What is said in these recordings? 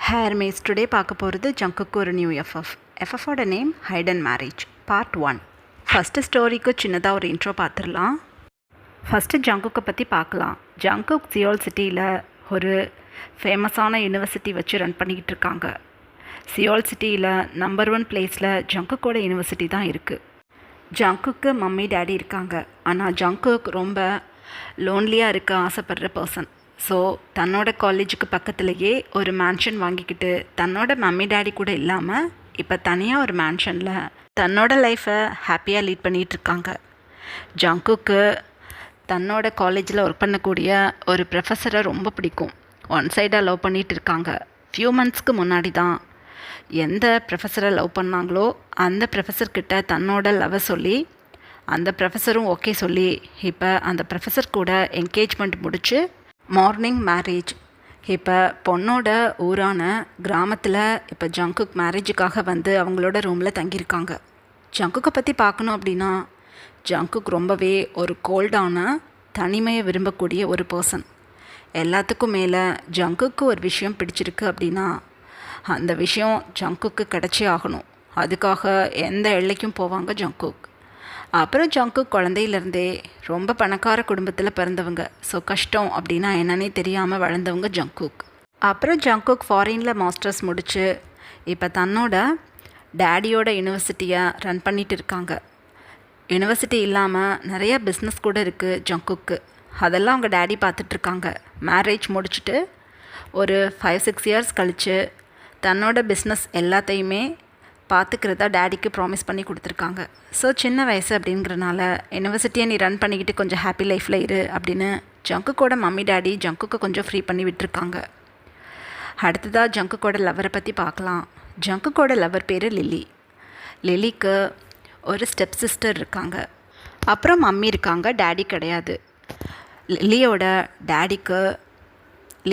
Hair maze today பார்க்க போகிறது ஜங்குக்கு ஒரு நியூ எஃப்எஃபோட name hidden marriage part 1. First ஸ்டோரிக்கு சின்னதாக ஒரு இன்ட்ரோ பார்த்துடலாம். ஃபஸ்ட்டு ஜங்குக்கை பற்றி பார்க்கலாம். ஜங்குக் சியோல் சிட்டியில் ஒரு ஃபேமஸான யூனிவர்சிட்டி வச்சு ரன் பண்ணிக்கிட்டு இருக்காங்க. சியோல் சிட்டியில் நம்பர் 1 பிளேஸில் ஜங்குக்கோட யூனிவர்சிட்டி தான் இருக்குது. ஜங்குக்கு மம்மி டேடி இருக்காங்க. ஆனால் ஜங்குக் ரொம்ப லோன்லியாக இருக்க ஆசைப்படுற பர்சன். ஸோ தன்னோட காலேஜுக்கு பக்கத்துலேயே ஒரு மேன்ஷன் வாங்கிக்கிட்டு தன்னோட மம்மி டேடி கூட இல்லாமல் இப்போ தனியாக ஒரு மேன்ஷனில் தன்னோட லைஃப்பை ஹாப்பியாக லீட் பண்ணிகிட்ருக்காங்க. ஜங்குக்கு தன்னோட காலேஜில் ஒர்க் பண்ணக்கூடிய ஒரு ப்ரொஃபஸரை ரொம்ப பிடிக்கும். ஒன் சைடாக லவ் பண்ணிகிட்டு இருக்காங்க. ஃபியூ மந்த்ஸ்க்கு முன்னாடி தான் எந்த ப்ரொஃபஸரை லவ் பண்ணாங்களோ அந்த ப்ரொஃபஸர்கிட்ட தன்னோட லவ்வை சொல்லி அந்த ப்ரொஃபஸரும் ஓகே சொல்லி இப்போ அந்த ப்ரொஃபஸர் கூட என்கேஜ்மெண்ட் முடித்து மார்னிங் மேரேஜ். இப்போ பொண்ணோட ஊரான கிராமத்தில் இப்போ ஜங்குக் மேரேஜுக்காக வந்து அவங்களோட ரூமில் தங்கியிருக்காங்க. ஜங்குக்கை பற்றி பார்க்கணும் அப்படின்னா ஜங்குக் ரொம்பவே ஒரு கோல்டான தனிமையை விரும்பக்கூடிய ஒரு பர்சன். எல்லாத்துக்கும் மேலே ஜங்குக்கு ஒரு விஷயம் பிடிச்சிருக்கு அப்படின்னா அந்த விஷயம் ஜங்குக்கு கிடச்சே ஆகணும். அதுக்காக எந்த எல்லைக்கும் போவாங்க ஜங்குக். அப்புறம் ஜங்குக் குழந்தையிலேருந்தே ரொம்ப பணக்கார குடும்பத்தில் பிறந்தவங்க. ஸோ கஷ்டம் அப்படின்னா என்னன்னே தெரியாமல் வளர்ந்தவங்க ஜங்குக். அப்புறம் ஜங்குக் ஃபாரினில் மாஸ்டர்ஸ் முடித்து இப்போ தன்னோட டேடியோட யூனிவர்சிட்டியை ரன் பண்ணிகிட்டு இருக்காங்க. யூனிவர்சிட்டி இல்லாமல் நிறையா பிஸ்னஸ் கூட இருக்குது ஜங்குக்கு. அதெல்லாம் அவங்க டேடி பார்த்துட்ருக்காங்க. மேரேஜ் முடிச்சுட்டு ஒரு 5-6 இயர்ஸ் கழித்து தன்னோட பிஸ்னஸ் எல்லாத்தையுமே பார்த்துக்கிறதா டேடிக்கு ப்ராமிஸ் பண்ணி கொடுத்துருக்காங்க. ஸோ சின்ன வயசு அப்படிங்கிறனால யூனிவர்சிட்டியை நீ ரன் பண்ணிக்கிட்டு கொஞ்சம் ஹாப்பி லைஃப்பில் இரு அப்படின்னு ஜங்குக்கோட மம்மி டேடி ஜங்குக்கு கொஞ்சம் ஃப்ரீ பண்ணி விட்டுருக்காங்க. அடுத்ததாக ஜங்குக்கோட லவ்வரை பற்றி பார்க்கலாம். ஜங்குக்கோட லவ்வர் பேர் லில்லி. லில்லிக்கு ஒரு ஸ்டெப் சிஸ்டர் இருக்காங்க. அப்புறம் மம்மி இருக்காங்க, டேடி கிடையாது. லில்லியோட டேடிக்கு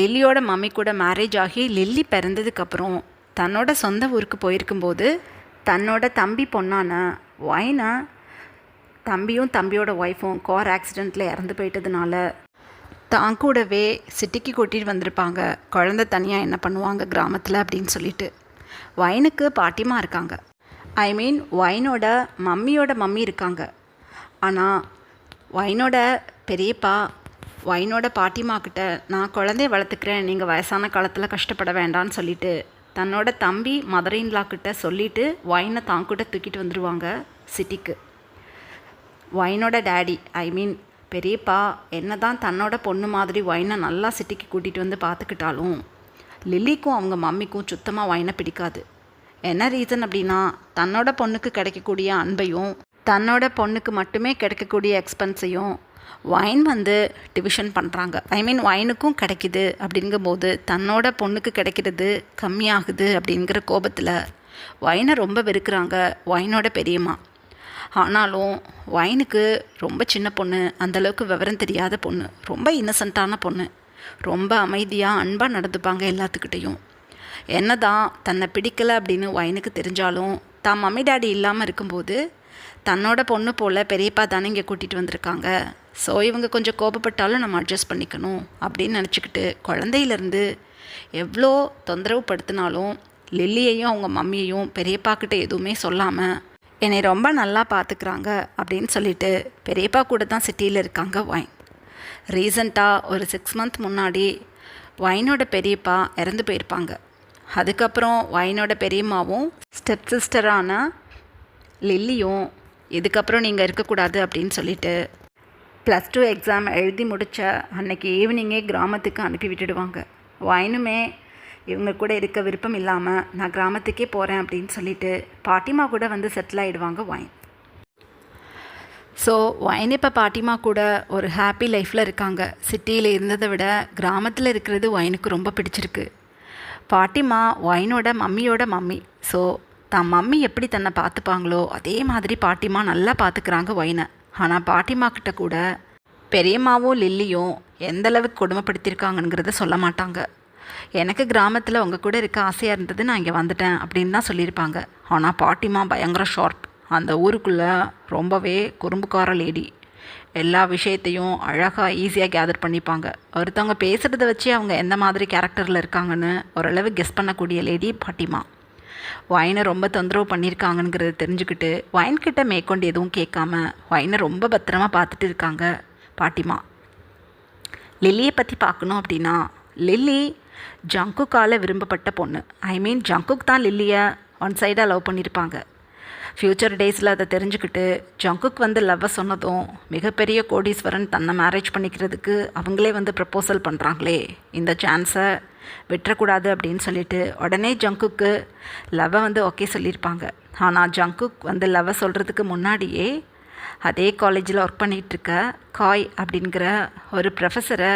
லில்லியோட மம்மி கூட மேரேஜ் ஆகி லில்லி பிறந்ததுக்கப்புறம் தன்னோட சொந்த ஊருக்கு போயிருக்கும்போது தன்னோட தம்பி பொண்ணான ஒயினை தம்பியும் தம்பியோட ஒய்ஃபும் கார் ஆக்சிடெண்ட்டில் இறந்து போயிட்டதுனால தான் கூடவே சிட்டிக்கு கூட்டிகிட்டு வந்திருப்பாங்க. குழந்தை தனியாக என்ன பண்ணுவாங்க கிராமத்தில் அப்படின்னு சொல்லிட்டு. ஒயினுக்கு பாட்டிமா இருக்காங்க. ஒயினோட மம்மியோட மம்மி இருக்காங்க. ஆனால் ஒயினோட பெரியப்பா ஒயினோட பாட்டிமாக்கிட்ட நான் குழந்தைய வளர்த்துக்கிறேன், நீங்கள் வயசான காலத்தில் கஷ்டப்பட வேண்டான்னு சொல்லிவிட்டு தன்னோட தம்பி மதர்-இன்-லா சொல்லிவிட்டு ஒயினை தான் கூட தூக்கிட்டு வந்துடுவாங்க சிட்டிக்கு. ஒயினோட டேடி பெரியப்பா என்ன தான் தன்னோட பொண்ணு மாதிரி ஒயினை நல்லா சிட்டிக்கு கூட்டிகிட்டு வந்து பார்த்துக்கிட்டாலும் லில்லிக்கும் அவங்க மம்மிக்கும் சுத்தமாக ஒயினை பிடிக்காது. என்ன ரீசன் அப்படின்னா தன்னோட பொண்ணுக்கு கிடைக்கக்கூடிய அன்பையும் தன்னோட பொண்ணுக்கு மட்டுமே கிடைக்கக்கூடிய எக்ஸ்பென்ஸையும் ஒயின் வந்து டிவிஷன் பண்ணுறாங்க. ஒயினுக்கும் கிடைக்கிது அப்படிங்கும்போது தன்னோட பொண்ணுக்கு கிடைக்கிறது கம்மியாகுது அப்படிங்கிற கோபத்தில் ஒயினை ரொம்ப வெறுக்கிறாங்க ஒயினோட பெரியம்மா. ஆனாலும் ஒயினுக்கு ரொம்ப சின்ன பொண்ணு, அந்தளவுக்கு விவரம் தெரியாத பொண்ணு, ரொம்ப இன்னசென்ட்டான பொண்ணு, ரொம்ப அமைதியாக அன்பாக நடந்துப்பாங்க எல்லாத்துக்கிட்டேயும். என்ன தான் தன்னை பிடிக்கலை அப்படின்னு ஒயினுக்கு தெரிஞ்சாலும் தான் மம்மி டேடி இல்லாமல் இருக்கும்போது தன்னோட பொண்ணு போல் பெரியப்பா தானே இங்கே கூட்டிகிட்டு வந்திருக்காங்க. ஸோ இவங்க கொஞ்சம் கோபப்பட்டாலும் நம்ம அட்ஜஸ்ட் பண்ணிக்கணும் அப்படின்னு நினச்சிக்கிட்டு குழந்தையிலேருந்து எவ்வளோ தொந்தரவு படுத்தினாலும் லில்லியையும் அவங்க மம்மியையும் பெரியப்பாக்கிட்ட எதுவுமே சொல்லாமல் என்னை ரொம்ப நல்லா பார்த்துக்கிறாங்க அப்படின்னு சொல்லிட்டு பெரியப்பா கூட தான் சிட்டியில் இருக்காங்க ஒயின். ரீசண்டாக ஒரு 6 மந்த் முன்னாடி ஒயினோட பெரியப்பா இறந்து போயிருப்பாங்க. அதுக்கப்புறம் ஒயினோட பெரியம்மாவும் ஸ்டெப் சிஸ்டரான லில்லியும் இதுக்கப்புறம் நீங்கள் இருக்கக்கூடாது அப்படின்னு சொல்லிட்டு +2 எக்ஸாம் எழுதி முடித்த அன்னைக்கு ஈவினிங்கே கிராமத்துக்கு அனுப்பி விட்டுடுவாங்க. ஒயினுமே இவங்க கூட இருக்க விருப்பம் இல்லாமல் நான் கிராமத்துக்கே போகிறேன் அப்படின்னு சொல்லிட்டு பாட்டிமா கூட வந்து செட்டில் ஆகிடுவாங்க ஒயின். ஸோ ஒயின் இப்போ பாட்டிமா கூட ஒரு ஹாப்பி லைஃப்பில் இருக்காங்க. சிட்டியில் இருந்ததை விட கிராமத்தில் இருக்கிறது ஒயினுக்கு ரொம்ப பிடிச்சிருக்கு. பாட்டிமா ஒயினோட மம்மியோட மம்மி. ஸோ தான் மம்மி எப்படி தன்னை பார்த்துப்பாங்களோ அதே மாதிரி பாட்டிமா நல்லா பார்த்துக்கிறாங்க ஒயினை. ஆனால் பாட்டிமா கிட்ட கூட பெரியம்மாவும் லில்லியும் எந்தளவுக்கு கொடுமைப்படுத்தியிருக்காங்கங்கிறத சொல்ல மாட்டாங்க. எனக்கு கிராமத்தில் உங்கள் கூட இருக்க ஆசையாக இருந்தது, நான் இங்கே வந்துட்டேன் அப்படின்னு தான் சொல்லியிருப்பாங்க. ஆனால் பாட்டிமா பயங்கர ஷார்ப். அந்த ஊருக்குள்ளே ரொம்பவே குறும்புக்கார லேடி. எல்லா விஷயத்தையும் அழகாக ஈஸியாக கேதர் பண்ணிப்பாங்க. ஒருத்தவங்க பேசுகிறத வச்சு அவங்க எந்த மாதிரி கேரக்டரில் இருக்காங்கன்னு ஓரளவு கெஸ் பண்ணக்கூடிய லேடி பாட்டிமா. ஒயினை ரொம்ப தொந்தரவு பண்ணியிருக்காங்கங்கிறத தெரிஞ்சுக்கிட்டு ஒயின்கிட்ட மேற்கொண்டு எதுவும் கேட்காம ஒயினை ரொம்ப பத்திரமா பார்த்துட்டு இருக்காங்க பாட்டிமா. லில்லியை பற்றி பார்க்கணும் அப்படின்னா, லில்லி ஜங்குக்கால் விரும்பப்பட்ட பொண்ணு. ஜங்குக் தான் லில்லியை ஒன் சைடாக லவ் பண்ணியிருப்பாங்க. ஃப்யூச்சர் டேஸில் அதை தெரிஞ்சுக்கிட்டு ஜங்குக் லவ்வை சொன்னதும் மிகப்பெரிய கோடீஸ்வரன் தன்னை மேரேஜ் பண்ணிக்கிறதுக்கு அவங்களே ப்ரப்போசல் பண்ணுறாங்களே, இந்த சான்ஸை விட்டுறக்கூடாது அப்படின்னு சொல்லிட்டு உடனே ஜங்குக்கு லவ்வை ஓகே சொல்லியிருப்பாங்க. ஆனால் ஜங்குக் லவ்வை சொல்கிறதுக்கு முன்னாடியே அதே காலேஜில் ஒர்க் பண்ணிகிட்ருக்க காய் அப்படிங்கிற ஒரு ப்ரொஃபஸரை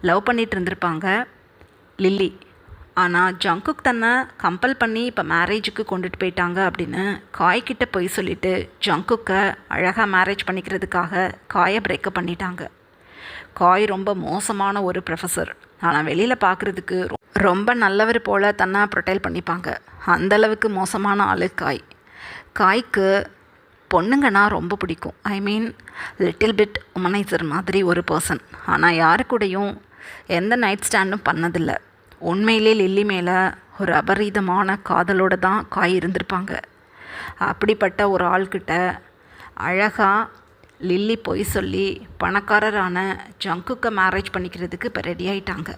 லவ் பண்ணிகிட்டு இருந்திருப்பாங்க லில்லி. ஆனால் ஜங்குக் தன்னை கம்பல் பண்ணி இப்போ மேரேஜுக்கு கொண்டுட்டு போயிட்டாங்க அப்படின்னு காய்கிட்ட போய் சொல்லிவிட்டு ஜங்குக்கை அழகாக மேரேஜ் பண்ணிக்கிறதுக்காக காயை பிரேக்கப் பண்ணிட்டாங்க. காய் ரொம்ப மோசமான ஒரு ப்ரொஃபஸர். ஆனால் வெளியில் பார்க்குறதுக்கு ரொம்ப நல்லவர் போல் தன்னை ப்ரொடெக்ட் பண்ணிப்பாங்க. அந்தளவுக்கு மோசமான ஆள் காய். காய்க்கு பொண்ணுங்கன்னா ரொம்ப பிடிக்கும். லிட்டில் பிட் உமனைசர் மாதிரி ஒரு பர்சன். ஆனால் யாரு கூடயும் எந்த நைட் ஸ்டாண்டும் பண்ணதில்லை. உண்மையிலே லில்லி மேலே ஒரு அபரீதமான காதலோடு தான் காய் இருந்திருப்பாங்க. அப்படிப்பட்ட ஒரு ஆள்கிட்ட அழகாக லில்லி பொய் சொல்லி பணக்காரரான ஜங்குக்கை மேரேஜ் பண்ணிக்கிறதுக்கு இப்போ ரெடி ஆகிட்டாங்க.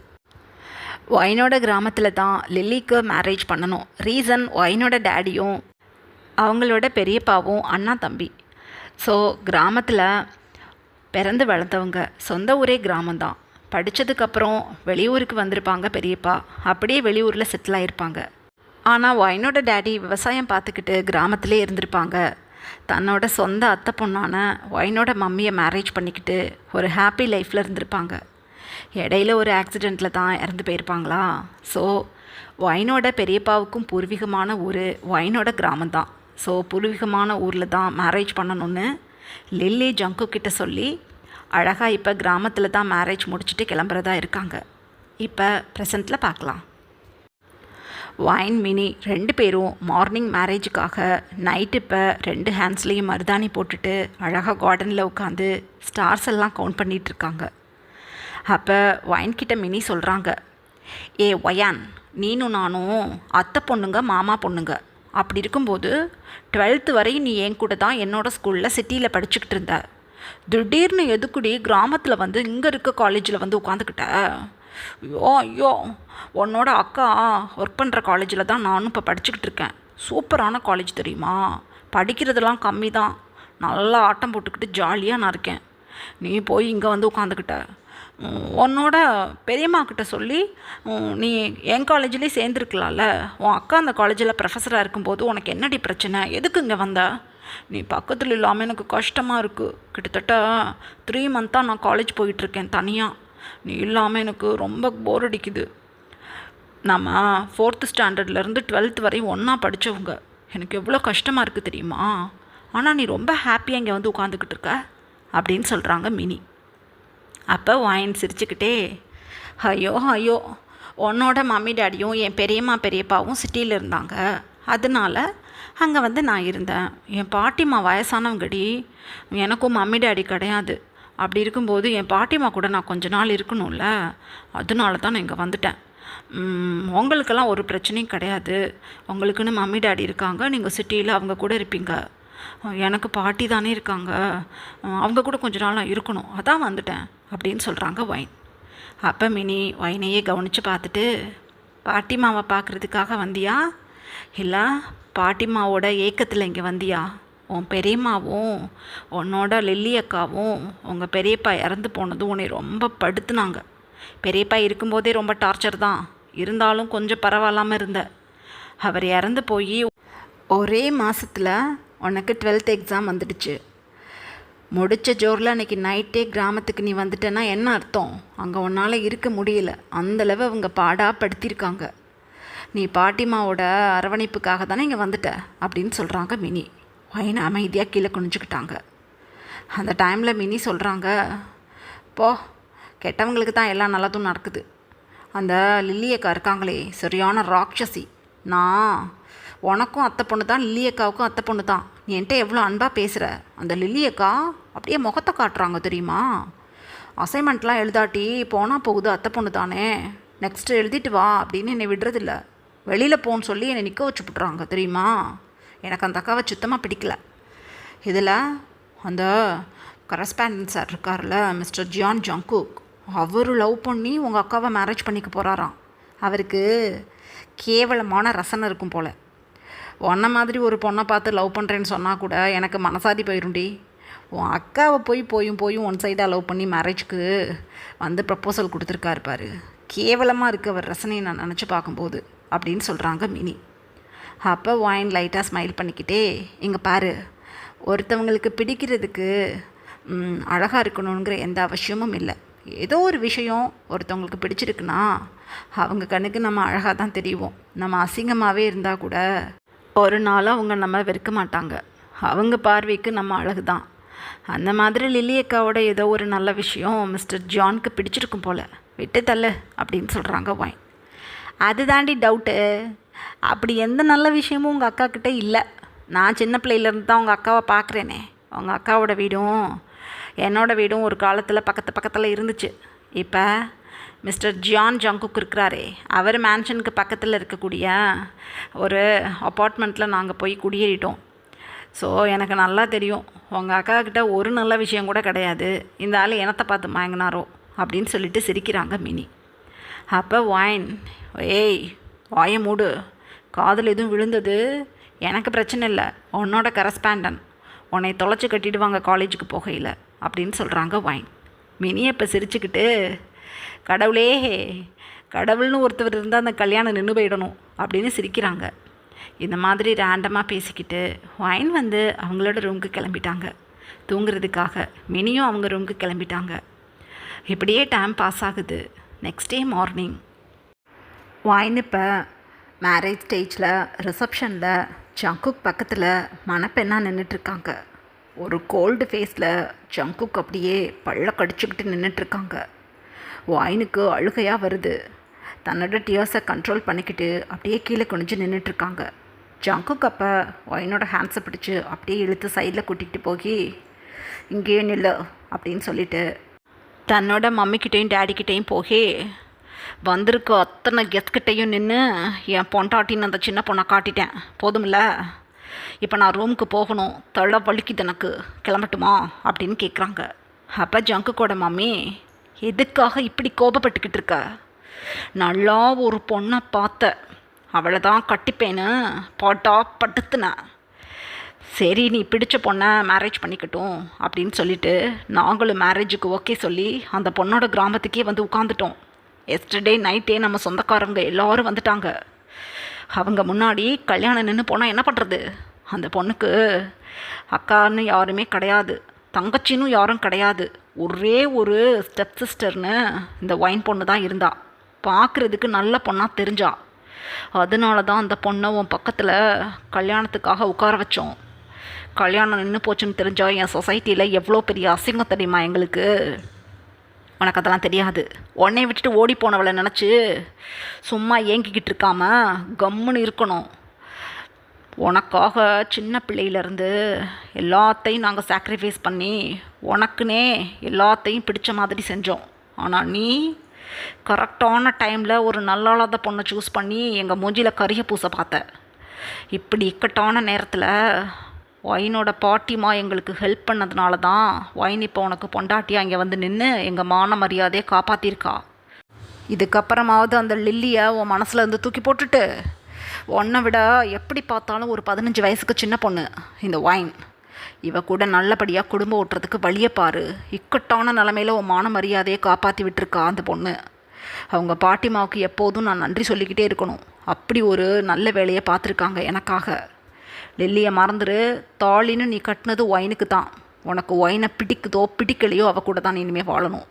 ஒயினோட கிராமத்தில் தான் லில்லிக்கு மேரேஜ் பண்ணணும். ரீசன், ஒயினோட டேடியும் அவங்களோட பெரியப்பாவும் அண்ணா தம்பி. ஸோ கிராமத்தில் பிறந்து வளர்ந்தவங்க. சொந்த ஊரே கிராமம்தான். படித்ததுக்கப்புறம் வெளியூருக்கு வந்திருப்பாங்க பெரியப்பா. அப்படியே வெளியூரில் செட்டில் ஆகிருப்பாங்க. ஆனால் ஒயினோட டேடி விவசாயம் பார்த்துக்கிட்டு கிராமத்திலே இருந்திருப்பாங்க. தன்னோட சொந்த அத்தை பொண்ணான ஒயினோட மம்மியை மேரேஜ் பண்ணிக்கிட்டு ஒரு ஹாப்பி லைஃப்பில் இருந்திருப்பாங்க. இடையில ஒரு ஆக்சிடெண்ட்டில் தான் இறந்து போயிருப்பாங்களா. ஸோ ஒயினோட பெரியப்பாவுக்கும் பூர்வீகமான ஊர் ஒயினோட கிராமம்தான். ஸோ பூர்வீகமான ஊரில் தான் மேரேஜ் பண்ணணும்னு லில்லி ஜங்கு கிட்ட சொல்லி அழகாக இப்போ கிராமத்தில் தான் மேரேஜ் முடிச்சுட்டு கிளம்புறதா இருக்காங்க. இப்போ ப்ரெசண்ட்டில் பார்க்கலாம். ஒயின், மினி 2 பேரும் மார்னிங் மேரேஜுக்காக நைட்டு இப்போ 2 ஹேண்ட்ஸ்லேயும் மருதாணி போட்டுட்டு அழகாக கார்டனில் உட்காந்து ஸ்டார்ஸ் எல்லாம் கவுண்ட் பண்ணிகிட்ருக்காங்க. அப்போ ஒயின்கிட்ட மினி சொல்கிறாங்க, ஏ ஒயான், நீனும் நானும் அத்தை பொண்ணுங்க மாமா பொண்ணுங்க. அப்படி இருக்கும்போது 12th வரை நீ என் கூட தான் என்னோடய ஸ்கூலில் சிட்டியில் படிச்சுக்கிட்டு இருந்த. திடீர்னு எதுக்குடி கிராமத்தில் இங்கே இருக்க காலேஜில் உட்காந்துக்கிட்ட? ஐயோ, உன்னோட அக்கா ஒர்க் பண்ணுற காலேஜில் தான் நானும் இப்போ படிச்சுக்கிட்டு இருக்கேன். சூப்பரான காலேஜ் தெரியுமா? படிக்கிறதெல்லாம் கம்மி தான். நல்லா ஆட்டம் போட்டுக்கிட்டு ஜாலியாக நான் இருக்கேன். நீ போய் இங்கே உட்காந்துக்கிட்ட. உன்னோட பெரியம்மா கிட்ட சொல்லி நீ என் காலேஜ்லேயே சேர்ந்துருக்கலாம்ல. உன் அக்கா அந்த காலேஜில் ப்ரொஃபஸராக இருக்கும்போது உனக்கு என்னடி பிரச்சனை? எதுக்கு இங்கே வந்த? நீ பக்கத்தில் இல்லாமல் எனக்கு கஷ்டமாக இருக்குது. கிட்டத்தட்ட 3 மந்த்தாக நான் காலேஜ் போயிட்டுருக்கேன் தனியாக. நீ இல்லாமல் எனக்கு ரொம்ப போர் அடிக்குது. நம்ம 4th ஸ்டாண்டர்ட்லேருந்து 12th வரையும் ஒன்றா படித்தவங்க. எனக்கு எவ்வளோ கஷ்டமாக இருக்குது தெரியுமா? ஆனால் நீ ரொம்ப ஹாப்பியாக இங்கே உட்காந்துக்கிட்டு இருக்க அப்படின்னு சொல்கிறாங்க மினி. அப்போ ஒயின் சிரிச்சுக்கிட்டே, ஐயோ, உன்னோட மம்மி டேடியும் என் பெரியம்மா பெரியப்பாவும் சிட்டியில் இருந்தாங்க. அதனால அங்கே நான் இருந்தேன். என் பாட்டிம்மா வயசானவங்கடி. எனக்கும் மம்மி டேடி கிடையாது. அப்படி இருக்கும்போது என் பாட்டிம்மா கூட நான் கொஞ்ச நாள் இருக்கணும்ல. அதனால தான் நான் இங்கே வந்துட்டேன். உங்களுக்கெல்லாம் ஒரு பிரச்சனையும் கிடையாது. உங்களுக்குன்னு மம்மி டேடி இருக்காங்க. நீங்கள் சிட்டியில் அவங்க கூட இருப்பீங்க. எனக்கு பாட்டி தானே இருக்காங்க. அவங்க கூட கொஞ்ச நாள் நான் இருக்கணும். அதான் வந்துட்டேன் அப்படின்னு சொல்கிறாங்க ஒயின். அப்போ மினி ஒயினையே கவனித்து பார்த்துட்டு, பாட்டிம்மாவை பார்க்குறதுக்காக வந்தியா, இல்லை பாட்டிம்மாவோட ஏக்கத்தில் இங்கே வந்தியா? உன் பெரியம்மாவும் உன்னோட லில்லி அக்காவும் உங்கள் பெரியப்பா இறந்து போனதும் உன்னை ரொம்ப படுத்துனாங்க. பெரியப்பா இருக்கும்போதே ரொம்ப டார்ச்சர் தான். இருந்தாலும் கொஞ்சம் பரவாயில்லாமல் இருந்த. அவர் இறந்து போய் ஒரே மாதத்தில் உனக்கு 12th எக்ஸாம் வந்துடுச்சு. முடித்த ஜோரில் அன்றைக்கி நைட்டே கிராமத்துக்கு நீ வந்துட்டேன்னா என்ன அர்த்தம்? அங்கே உன்னால் இருக்க முடியல. அந்தளவு அவங்க பாடாக படுத்தியிருக்காங்க. நீ பாட்டிமாவோட அரவணைப்புக்காக தானே இங்கே வந்துட்ட அப்படின்னு சொல்கிறாங்க மினி. ஒயின் அமைதியாக கீழே குனிஞ்சுக்கிட்டாங்க. அந்த டைமில் மினி சொல்கிறாங்க, போ, கெட்டவங்களுக்கு தான் எல்லாம் நல்லதும் நடக்குது. அந்த லில்லி அக்கா இருக்காங்களே, சரியான ராட்சசி. நான் உனக்கும் அத்தை பொண்ணு தான், லில்லி அக்காவுக்கும் அத்தை பொண்ணு தான். நீ என்கிட்ட எவ்வளோ அன்பாக பேசுகிற. அந்த லில்லி அக்கா அப்படியே முகத்தை காட்டுறாங்க தெரியுமா. அசைன்மெண்ட்லாம் எழுதாட்டி போனால் போகுது, அத்தை பொண்ணு தானே, நெக்ஸ்ட்டு எழுதிட்டு வா அப்படின்னு என்னை விடுறதில்ல. வெளியில் போன்னு சொல்லி என்னை நிற்க வச்சு விட்றாங்க தெரியுமா. எனக்கு அந்த அக்காவை சுத்தமாக பிடிக்கல. இதில் அந்த கரஸ்பாண்டன்ட் சார் இருக்கார்ல, மிஸ்டர் ஜியான் ஜங்குக், அவர் லவ் பண்ணி உங்கள் அக்காவை மேரேஜ் பண்ணிக்க போகிறாராம். அவருக்கு கேவலமான ரசனை இருக்கும் போல். உன்ன மாதிரி ஒரு பொண்ணை பார்த்து லவ் பண்ணுறேன்னு சொன்னால் கூட எனக்கு மனசாதி போயிருண்டி. உன் அக்காவை போயும் ஒன் சைடாக லவ் பண்ணி மேரேஜ்க்கு வந்து ப்ரப்போசல் கொடுத்துருக்காரு பாரு. கேவலமாக இருக்குது அவர் ரசனையை நான் நினச்சி பார்க்கும்போது அப்படின்னு சொல்கிறாங்க மினி. அப்போ வாயின் லைட்டாக ஸ்மைல் பண்ணிக்கிட்டே, இங்கே பாரு, ஒருத்தவங்களுக்கு பிடிக்கிறதுக்கு அழகாக இருக்கணுங்கிற எந்த அவசியமும் இல்லை. ஏதோ ஒரு விஷயம் ஒருத்தவங்களுக்கு பிடிச்சிருக்குன்னா அவங்க கண்ணுக்கு நம்ம அழகாக தான் தெரியும். நம்ம அசிங்கமாகவே இருந்தால் கூட ஒரு நாளும் அவங்க நம்ம வெறுக்க மாட்டாங்க. அவங்க பார்வைக்கு நம்ம அழகு தான். அந்த மாதிரி லில்லி அக்காவோட ஏதோ ஒரு நல்ல விஷயம் மிஸ்டர் ஜானுக்கு பிடிச்சிருக்கும் போல், விட்டு தள்ளு அப்படின்னு சொல்கிறாங்க வாயின். அது தாண்டி டவுட்டு. அப்படி எந்த நல்ல விஷயமும் உங்கள் அக்கா கிட்டே இல்லை. நான் சின்ன பிள்ளையிலேருந்து தான் உங்கள் அக்காவை பார்க்குறேனே. உங்கள் அக்காவோட வீடும் என்னோடய வீடும் ஒரு காலத்தில் பக்கத்தில் இருந்துச்சு. இப்போ மிஸ்டர் ஜியான் ஜங்குக் இருக்கிறாரே, அவர் மேன்ஷனுக்கு பக்கத்தில் இருக்கக்கூடிய ஒரு அப்பார்ட்மெண்ட்டில் நாங்கள் போய் குடியேறிட்டோம். ஸோ எனக்கு நல்லா தெரியும் உங்கள் அக்கா கிட்ட ஒரு நல்ல விஷயம் கூட கிடையாது. இந்த ஆள் என்னத்தை பார்த்து மயங்கினாரோ அப்படின்னு சொல்லிட்டு சிரிக்கிறாங்க மினி. அப்போ வாயின், ஏய் வாயை மூடு, காதில் எதுவும் விழுந்தது எனக்கு பிரச்சனை இல்லை, உன்னோட கரஸ்பாண்டன் உன்னை தொலைச்சி கட்டிடுவாங்க காலேஜுக்கு போகையில் அப்படின்னு சொல்கிறாங்க வாயின். மினி இப்போ சிரிச்சுக்கிட்டு, கடவுளே, கடவுள்னு ஒருத்தர் இருந்தால் அந்த கல்யாணம் நின்று போயிடணும் அப்படின்னு சிரிக்கிறாங்க. இந்த மாதிரி ரேண்டமாக பேசிக்கிட்டு வாயின் வந்து அவங்களோட ரூமுக்கு கிளம்பிட்டாங்க தூங்குறதுக்காக. மினியும் அவங்க ரூமுக்கு கிளம்பிட்டாங்க. இப்படியே டைம் பாஸ் ஆகுது. நெக்ஸ்ட் டே மார்னிங் வாயின் இப்போ மேரேஜ் ஸ்டேஜில் ரிசப்ஷனில் ஜங்குக் பக்கத்தில் மணப்பெண்ணாக நின்றுட்டுருக்காங்க. ஒரு கோல்டு ஃபேஸில் ஜங்குக் அப்படியே பள்ள கடிச்சுக்கிட்டு நின்றுட்டுருக்காங்க. வாயினுக்கு அழுகையாக வருது. தன்னோட டியர்ஸை கண்ட்ரோல் பண்ணிக்கிட்டு அப்படியே கீழே குனிஞ்சு நின்றுட்டுருக்காங்க. ஜங்குக் அப்போ வாயினோட ஹேண்ட்ஸை பிடிச்சி அப்படியே இழுத்து சைடில் கூட்டிகிட்டு போய் இங்கேயே நில்லு அப்படின்னு சொல்லிட்டு தன்னோட மம்மிக்கிட்டேயும் டேடிக்கிட்டேயும் போய் வந்திருக்க அத்தனை கெஸ்ட்கிட்டையும் நின்று என் பொண்டாட்டின்னு அந்த சின்ன பொண்ணை காட்டிட்டேன், போதுமில்ல, இப்போ நான் ரூமுக்கு போகணும், தள்ள வலிக்குது எனக்கு, கிளம்பட்டுமா அப்படின்னு கேட்குறாங்க. அப்போ ஜங்குக்கோட மம்மி, எதுக்காக இப்படி கோபப்பட்டுக்கிட்டு இருக்க? நல்லா ஒரு பொண்ணை பார்த்த, அவளை தான் கட்டிப்பேன்னு பாட்டா படுத்துனேன். சரி, நீ பிடிச்ச பொண்ணை மேரேஜ் பண்ணிக்கட்டும் அப்படின்னு சொல்லிட்டு நாங்களும் மேரேஜுக்கு ஓகே சொல்லி அந்த பொண்ணோட கிராமத்துக்கே வந்து உட்காந்துட்டோம். எஸ்டர்டே நைட்டே நம்ம சொந்தக்காரங்க எல்லோரும் வந்துட்டாங்க. அவங்க முன்னாடி கல்யாணம் நின்று போனால் என்ன பண்ணுறது? அந்த பொண்ணுக்கு அக்கான்னு யாருமே கிடையாது, தங்கச்சின்னு யாரும் கிடையாது. ஒரே ஒரு ஸ்டெப் சிஸ்டர்னு இந்த ஒயின் பொண்ணு தான் இருந்தா. பார்க்குறதுக்கு நல்ல பொண்ணாக தெரிஞ்சா. அதனால தான் அந்த பொண்ணை உன் பக்கத்தில் கல்யாணத்துக்காக உட்கார வச்சோம். கல்யாணம் நின்று போச்சுன்னு தெரிஞ்சா என் சொசைட்டியில் எவ்வளோ பெரிய அசிங்கம் தெரியுமா எங்களுக்கு? உனக்கு அதெல்லாம் தெரியாது. உன்னை விட்டுட்டு ஓடி போனவளை நினச்சி சும்மா ஏங்கிக்கிட்டு இருக்காம கம்முன்னு இருக்கணும். உனக்காக சின்ன பிள்ளையிலேருந்து எல்லாத்தையும் நாங்கள் சாக்ரிஃபைஸ் பண்ணி உனக்குன்னே எல்லாத்தையும் பிடிச்ச மாதிரி செஞ்சோம். ஆனால் நீ கரெக்டான டைமில் ஒரு நல்லாத பொண்ணை சூஸ் பண்ணி எங்கள் மூஞ்சியில் கரிய பூச பார்த்த. இப்படி இக்கட்டான நேரத்தில் ஒயினோட பாட்டிமா எங்களுக்கு ஹெல்ப் பண்ணதுனால தான் ஒயின் இப்போ உனக்கு பொண்டாட்டியாக இங்கே வந்து நின்று எங்கள் மான மரியாதையை காப்பாற்றிருக்கா. இதுக்கப்புறமாவது அந்த லில்லியை உன் மனசில் இருந்து தூக்கி போட்டுட்டு, உன்னை விட எப்படி பார்த்தாலும் ஒரு 15 வயசுக்கு சின்ன பொண்ணு இந்த ஒயின், இவ கூட நல்லபடியாக குடும்பம் ஓட்டுறதுக்கு வழியை பாரு. இக்கட்டான நிலமையில் உன் மான மரியாதையை காப்பாற்றி விட்டுருக்கா அந்த பொண்ணு. அவங்க பாட்டிமாவுக்கு எப்போதும் நான் நன்றி சொல்லிக்கிட்டே இருக்கணும். அப்படி ஒரு நல்ல வேலையை பார்த்துருக்காங்க எனக்காக. லில்லியை மறந்துடு. தாலின்னு நீ கட்டினது ஒயினுக்கு தான். உனக்கு ஒயினை பிடிக்குதோ பிடிக்கலையோ அவள் கூட தான் நீ இனிமேல் வாழணும்.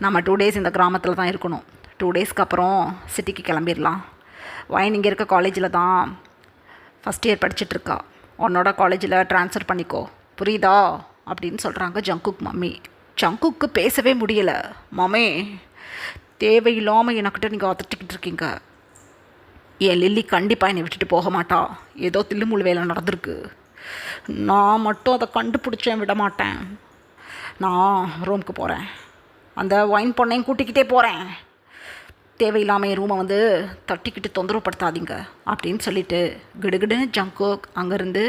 நம்ம 2 days இந்த கிராமத்தில் தான் இருக்கணும். 2 daysக்கு அப்புறம் சிட்டிக்கு கிளம்பிடலாம். ஒயின் இங்கே இருக்க காலேஜில் தான் ஃபஸ்ட் இயர் படிச்சுட்ருக்கா. உன்னோட காலேஜில் ட்ரான்ஸ்ஃபர் பண்ணிக்கோ, புரியுதா அப்படின்னு சொல்கிறாங்க ஜங்குக் மம்மி. ஜங்குக்கு பேசவே முடியலை. மாமே, தேவையில்லாமல் எனக்கிட்ட நீங்கள் அதட்டிக்கிட்டு இருக்கீங்க. என் லில்லி கண்டிப்பாக என்னை விட்டுட்டு போக மாட்டா. ஏதோ தில்லுமுள் வேலை நடந்திருக்கு. நான் மட்டும் அதை கண்டுபிடிச்சேன் விட மாட்டேன். நான் ரூமுக்கு போகிறேன், அந்த ஒயின் பொண்ணையும் கூட்டிக்கிட்டே போகிறேன். தேவையில்லாமல் என் ரூமை வந்து தட்டிக்கிட்டு தொந்தரவுப்படுத்தாதீங்க அப்படின்னு சொல்லிட்டு கிடுகிடுன்னு ஜங்குக் அங்கேருந்து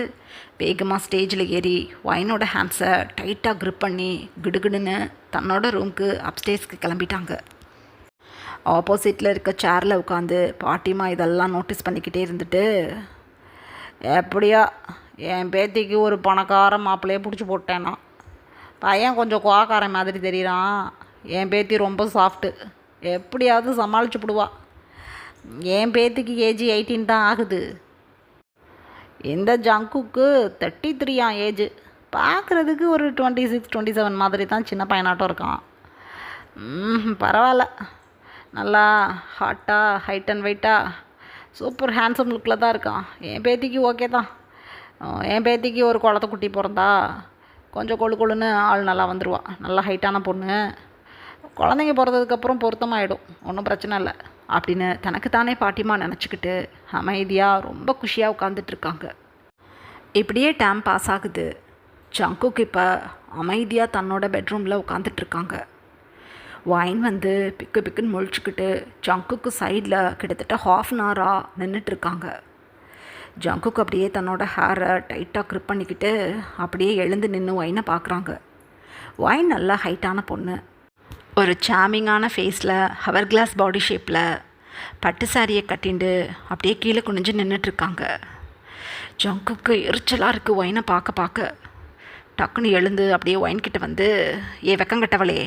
வேகமாக ஸ்டேஜில் ஏறி ஒயினோட ஹேண்ட்ஸை டைட்டாக க்ரிப் பண்ணி கிடுகிடுன்னு தன்னோட ரூமுக்கு அப்ஸ்டேஜ்க்கு கிளம்பிட்டாங்க. ஆப்போசிட்டில் இருக்க சேரில் உட்காந்து பாட்டிமா இதெல்லாம் நோட்டீஸ் பண்ணிக்கிட்டே இருந்துட்டு, எப்படியா என் பேத்திக்கு ஒரு பணக்கார மாப்பிள்ளையே பிடிச்சி போட்டேன்னா, பையன் கொஞ்சம் கோக்காரன் மாதிரி தெரியுறான், என் பேத்தி ரொம்ப சாஃப்ட்டு, எப்படியாவது சமாளிச்சு விடுவா. என் பேத்திக்கு ஏஜ் 18 தான் ஆகுது. இந்த ஜங்குக்கு 33 ஏஜ். பார்க்குறதுக்கு ஒரு 26 27 மாதிரி தான் சின்ன பையனாட்டம் இருக்கான். பரவாயில்ல, நல்லா ஹாட்டாக ஹைட் அண்ட் வெயிட்டாக சூப்பர் ஹேண்ட்ஸம் லுக்கில் தான் இருக்கான். என் பேத்திக்கு ஓகே தான். என் பேத்திக்கு ஒரு குளத்தை குட்டி பிறந்தா கொஞ்சம் கொழு கொழுன்னு ஆள் நல்லா வந்துடுவா. நல்லா ஹைட்டான பொண்ணு, குழந்தைங்க பிறந்ததுக்கப்புறம் பொருத்தமாயிடும், ஒன்றும் பிரச்சனை இல்லை அப்படின்னு தனக்குத்தானே பாட்டிமா நினச்சிக்கிட்டு அமைதியாக ரொம்ப குஷியாக உட்காந்துட்ருக்காங்க. இப்படியே டைம் பாஸ் ஆகுது. ஜங்குக்கு இப்போ அமைதியாக தன்னோட பெட்ரூமில் உட்காந்துட்ருக்காங்க. ஒயின் வந்து பிக்கு பிக்குன்னு முழிச்சுக்கிட்டு ஜங்குக்கு சைடில் கிட்டத்தட்ட ½ அன் ஹவராக நின்றுட்டுருக்காங்க. ஜங்குக்கு அப்படியே தன்னோட ஹேரை டைட்டாக க்ரிப் பண்ணிக்கிட்டு அப்படியே எழுந்து நின்று ஒயினை பார்க்குறாங்க. ஒயின் நல்லா ஹைட்டான பொண்ணு, ஒரு சாமிங்கான ஃபேஸில் ஹவர் கிளாஸ் பாடி ஷேப்பில் பட்டு சாரியை கட்டிண்டு அப்படியே கீழே குனிஞ்சு நின்றுட்டுருக்காங்க. ஜங்குக்கு எரிச்சலாக இருக்குது ஒயினை பார்க்க. டக்குன்னு எழுந்து அப்படியே ஒயின்கிட்ட வந்து, வெக்கங்கட்டவளே,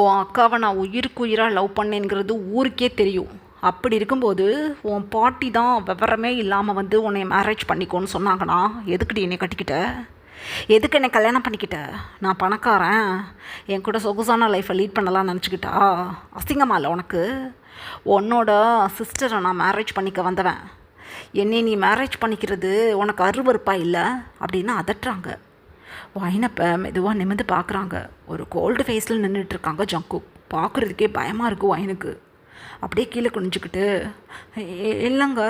உன் அக்காவை நான் உயிருக்கு உயிராக லவ் பண்ணேங்கிறது ஊருக்கே தெரியும். அப்படி இருக்கும்போது உன் பாட்டி தான் விவரமே இல்லாமல் வந்து உன்னை மேரேஜ் பண்ணிக்கோன்னு சொன்னாங்கன்னா எதுக்குடி என்னை கட்டிக்கிட்ட? எதுக்கு என்னை கல்யாணம் பண்ணிக்கிட்ட? நான் பணக்காரன், என் கூட சொகுசான லைஃப்பை லீட் பண்ணலாம்னு நினச்சிக்கிட்டா? அசிங்கமா இல்லை உனக்கு? உன்னோட சிஸ்டரை நான் மேரேஜ் பண்ணிக்க வந்தவன், என்னை நீ மேரேஜ் பண்ணிக்கிறது உனக்கு அருவருப்பா இல்லை அப்படின்னு அதட்டுறாங்க. ஒயினப்போ மெதுவாக நிமிர்ந்து பார்க்குறாங்க. ஒரு கோல்டு ஃபேஸில் நின்றுட்டுருக்காங்க ஜங்கு. பார்க்குறதுக்கே பயமாக இருக்குது ஒயினுக்கு. அப்படியே கீழே குனிஞ்சிக்கிட்டு, இல்லைங்க,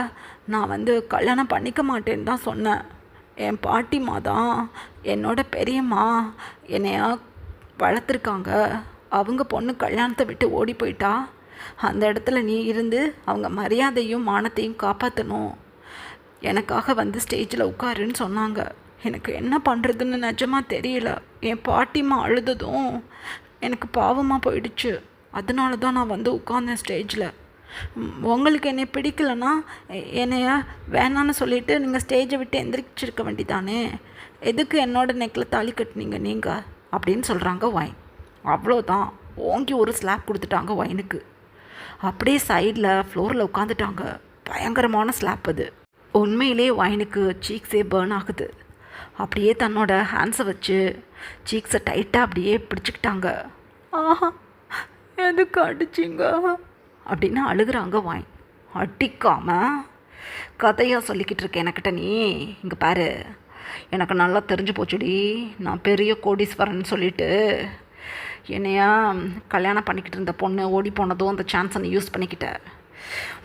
நான் வந்து கல்யாணம் பண்ணிக்க மாட்டேன்னு தான் சொன்னேன். என் பாட்டிம்மா தான், என்னோட பெரியம்மா என்னைய வளர்த்துருக்காங்க. அவங்க பொண்ணு கல்யாணத்தை விட்டு ஓடி போயிட்டா. அந்த இடத்துல நீ இருந்து அவங்க மரியாதையும் மானத்தையும் காப்பாற்றணும். எனக்காக வந்து ஸ்டேஜில் உட்காருன்னு சொன்னாங்க. எனக்கு என்ன பண்ணுறதுன்னு நிஜமாக தெரியல. என் பாட்டிம்மா அழுததும் எனக்கு பாவமாக போயிடுச்சு. அதனால தான் நான் வந்து உட்காந்தேன் ஸ்டேஜில். உங்களுக்கு என்னை பிடிக்கலன்னா என்னைய வேணான்னு சொல்லிவிட்டு நீங்கள் ஸ்டேஜை விட்டு எந்திரிச்சிருக்க வேண்டிதானே? எதுக்கு என்னோட நெக்கில் தாலி கட்டினீங்க நீங்கள் அப்படின்னு சொல்கிறாங்க ஒயின். அவ்வளோதான், ஓங்கி ஒரு ஸ்லாப் கொடுத்துட்டாங்க ஒயினுக்கு. அப்படியே சைடில் ஃப்ளோரில் உட்காந்துட்டாங்க. பயங்கரமான ஸ்லாப் அது. உண்மையிலே ஒயினுக்கு சீக்ஸே பேர்ன் ஆகுது. அப்படியே தன்னோட ஹேண்ட்ஸை வச்சு சீக்ஸை டைட்டாக அப்படியே பிடிச்சிக்கிட்டாங்க. ஆஹா, எதுக்கு அடிச்சிங்க அப்படின்னு அழுகிறாங்க ஒயின். அடிக்காமல் கதையாக சொல்லிக்கிட்டு இருக்கேன் எனக்கிட்ட நீ. இங்கே பாரு, எனக்கு நல்லா தெரிஞ்சு போச்சுடி, நான் பெரிய கோடீஸ்வரன் சொல்லிட்டு என்னையா கல்யாணம் பண்ணிக்கிட்டு இருந்த பொண்ணு ஓடி போனதும் அந்த சான்ஸை நீ யூஸ் பண்ணிக்கிட்ட.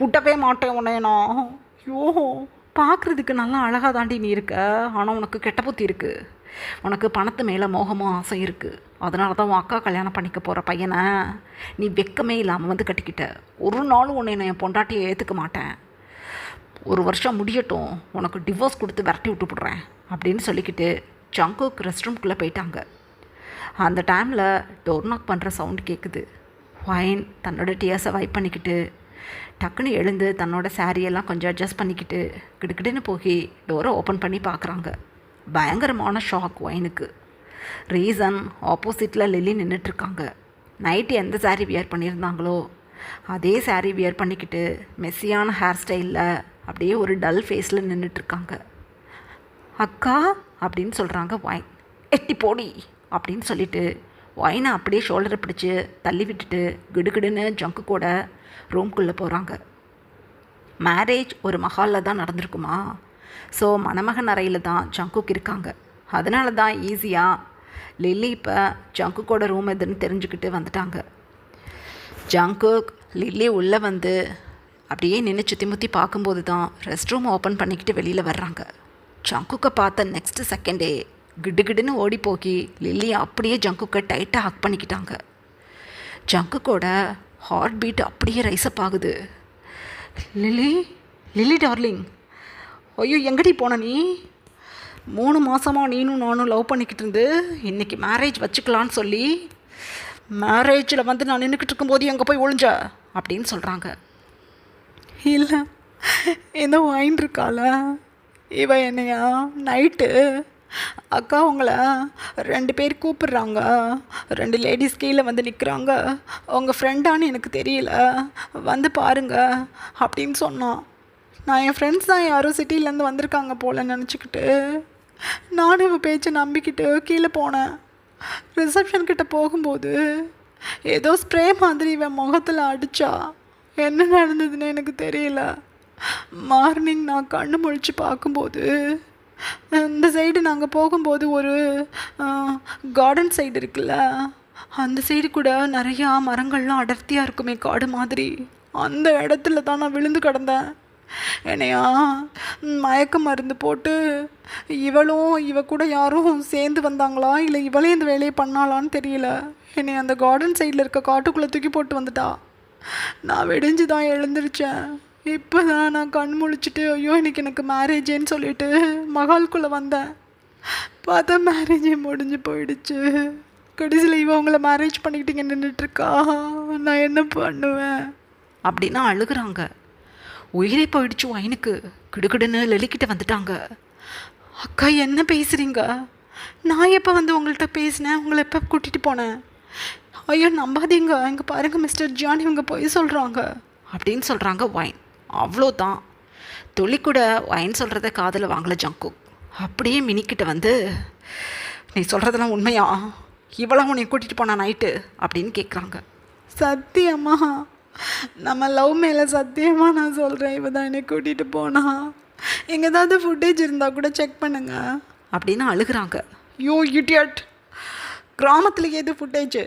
விட்டவே மாட்டேன் உன்னை நான். ஐயோ, பார்க்குறதுக்கு நல்லா அழகாக தாண்டி நீ இருக்க, ஆனால் உனக்கு கெட்ட புத்தி இருக்குது. உனக்கு பணத்து மேலே மோகமும் ஆசை இருக்குது. அதனால தான் உன் அக்கா கல்யாணம் பண்ணிக்க போகிற பையனை நீ வெக்கமே இல்லாமல் வந்து கட்டிக்கிட்ட. ஒரு நாளும் உன்னை நான் என் பொண்டாட்டியை ஏற்றுக்க மாட்டேன். 1 வருஷம் முடியட்டும், உனக்கு டிவோர்ஸ் கொடுத்து விரட்டி விட்டுவிட்றேன் அப்படின்னு சொல்லிக்கிட்டு ஜங்குக் ரெஸ்ட் ரூம்குள்ளே போயிட்டாங்க. அந்த டைமில் டோர் நாக் பண்ணுற சவுண்டு கேட்குது. ஒயின் தன்னோட டியர்ஸை வைப் பண்ணிக்கிட்டு டக்குன்னு எழுந்து தன்னோட சாரியெல்லாம் கொஞ்சம் அட்ஜஸ்ட் பண்ணிக்கிட்டு கிடுக்கிடுன்னு போய் டோரை ஓப்பன் பண்ணி பார்க்குறாங்க. பயங்கரமான ஷாக் ஒயினுக்கு. ரீசன், ஆப்போசிட்டில் லில்லி நின்றுட்டுருக்காங்க. நைட்டு எந்த சாரீ வியர் பண்ணியிருந்தாங்களோ அதே சாரீ வியர் பண்ணிக்கிட்டு மெஸ்ஸியான ஹேர் ஸ்டைலில் அப்படியே ஒரு டல் ஃபேஸில் நின்றுட்டுருக்காங்க. அக்கா அப்படின்னு சொல்கிறாங்க ஒயின். எட்டி போடி அப்படின்னு சொல்லிவிட்டு ஒயினை அப்படியே ஷோல்டரை பிடிச்சி தள்ளி விட்டுட்டு கிடுகிடுன்னு ஜங்கு கூட ரூம்குள்ளே போகிறாங்க. மேரேஜ் ஒரு மஹாலில் தான் நடந்திருக்குமா? ஸோ மணமகன் அறையில் தான் ஜங்குக் இருக்காங்க. அதனால தான் ஈஸியாக லில்லி இப்போ ஜங்குக்கோட ரூம் எதுன்னு தெரிஞ்சுக்கிட்டு வந்துட்டாங்க. ஜங்குக் லில்லி உள்ளே வந்து அப்படியே நின்று சுற்றி முற்றி பார்க்கும்போது தான் ரெஸ்ட் ரூம் ஓப்பன் பண்ணிக்கிட்டு வெளியில் வர்றாங்க. ஜங்குக்கை பார்த்த நெக்ஸ்ட் செகண்டே கிடுகிடுன்னு ஓடி போகி லில்லி அப்படியே ஜங்குக்கை டைட்டாக ஹக் பண்ணிக்கிட்டாங்க. ஜங்குக்கோட ஹார்ட் பீட் அப்படியே ரைஸ்அப் ஆகுது. லில்லி லில்லி டார்லிங், ஐயோ எங்கடி போன நீ? 3 மாதமாக நீனும் நானும் லவ் பண்ணிக்கிட்டு இருந்து இன்றைக்கி மேரேஜ் வச்சுக்கலான்னு சொல்லி மேரேஜில் வந்து நான் நின்றுக்கிட்டு இருக்கும்போது எங்கே போய் ஒழிஞ்ச அப்படின்னு சொல்கிறாங்க. இல்லை, இந்த வைன் இருக்கால, இவ என்னையா நைட்டு அக்கா உங்களை 2 பேர் கூப்பிட்றாங்க, 2 லேடிஸ் கீழே வந்து நிற்கிறாங்க, உங்கள் ஃப்ரெண்டான்னு எனக்கு தெரியல, வந்து பாருங்க அப்படின்னு சொன்னான். நான் என் ஃப்ரெண்ட்ஸ் தான் யாரோ சிட்டிலேருந்து வந்திருக்காங்க போல் நினச்சிக்கிட்டு நானும் இவன் பேச்சை நம்பிக்கிட்டு கீழே போனேன். ரிசப்ஷன் கிட்ட போகும்போது ஏதோ ஸ்ப்ரே மாதிரி இவன் முகத்தில் அடித்தா. என்ன நடந்ததுன்னு எனக்கு தெரியல. மார்னிங் நான் கண்ணு முழிச்சு பார்க்கும்போது இந்த சைடு நாங்கள் போகும்போது ஒரு கார்டன் சைடு இருக்குல்ல, அந்த சைடு கூட நிறையா மரங்கள்லாம் அடர்த்தியாக இருக்குமே காடு மாதிரி, அந்த இடத்துல தான் நான் விழுந்து கிடந்தேன். என்னையா மயக்க மருந்து போட்டு இவளும் இவ கூட யாரும் சேர்ந்து வந்தாங்களா இல்லை இவளே இந்த வேலையை பண்ணாளான்னு தெரியல, என்னை அந்த கார்டன் சைடில் இருக்க காட்டுக்குள்ளே தூக்கி போட்டு வந்துட்டா. நான் வெடிஞ்சு தான் எழுந்திரிச்சேன். இப்போ தான் நான் கண் முழிச்சிட்டு ஐயோ இன்னைக்கு எனக்கு மேரேஜேன்னு சொல்லிட்டு மகால்குள்ளே வந்தேன். பார்த்தா மேரேஜே முடிஞ்சு போயிடுச்சு. கடைசியில் இவ அவங்கள மேரேஜ் பண்ணிக்கிட்டு நின்றுட்டுருக்கா. நான் என்ன பண்ணுவேன் அப்படின்னா அழுகுறாங்க. உயிரே போயிடுச்சு வைனுக்கு. கிடுகிடுன்னு லலிக்கிட்ட வந்துட்டாங்க. அக்கா என்ன பேசுகிறீங்க? நான் எப்போ வந்து உங்கள்கிட்ட பேசினேன்? உங்களை எப்போ கூட்டிகிட்டு போனேன்? ஐயோ நம்பாதீங்க, இங்கே பாருங்கள் மிஸ்டர் ஜான், இவங்க போய் சொல்கிறாங்க அப்படின்னு சொல்கிறாங்க வைன். அவ்வளோதான், துளி கூட வைன் சொல்கிறத காதில் வாங்கலை ஜங்கு. அப்படியே மினிக்கிட்ட வந்து நீ சொல்கிறதெல்லாம் உண்மையா? இவ்வளோ உன்னை கூட்டிகிட்டு போனா நைட்டு அப்படின்னு கேட்குறாங்க. சத்தியமா, நம்ம லவ் மேலே சத்தியமாக நான் சொல்கிறேன், இவ தான் என்னை கூட்டிகிட்டு போனா. எங்கே ஏதாவது ஃபுட்டேஜ் இருந்தால் கூட செக் பண்ணுங்க அப்படின்னு அழுகிறாங்க. யோ இடியட், கிராமத்தில் ஏது ஃபுட்டேஜ்?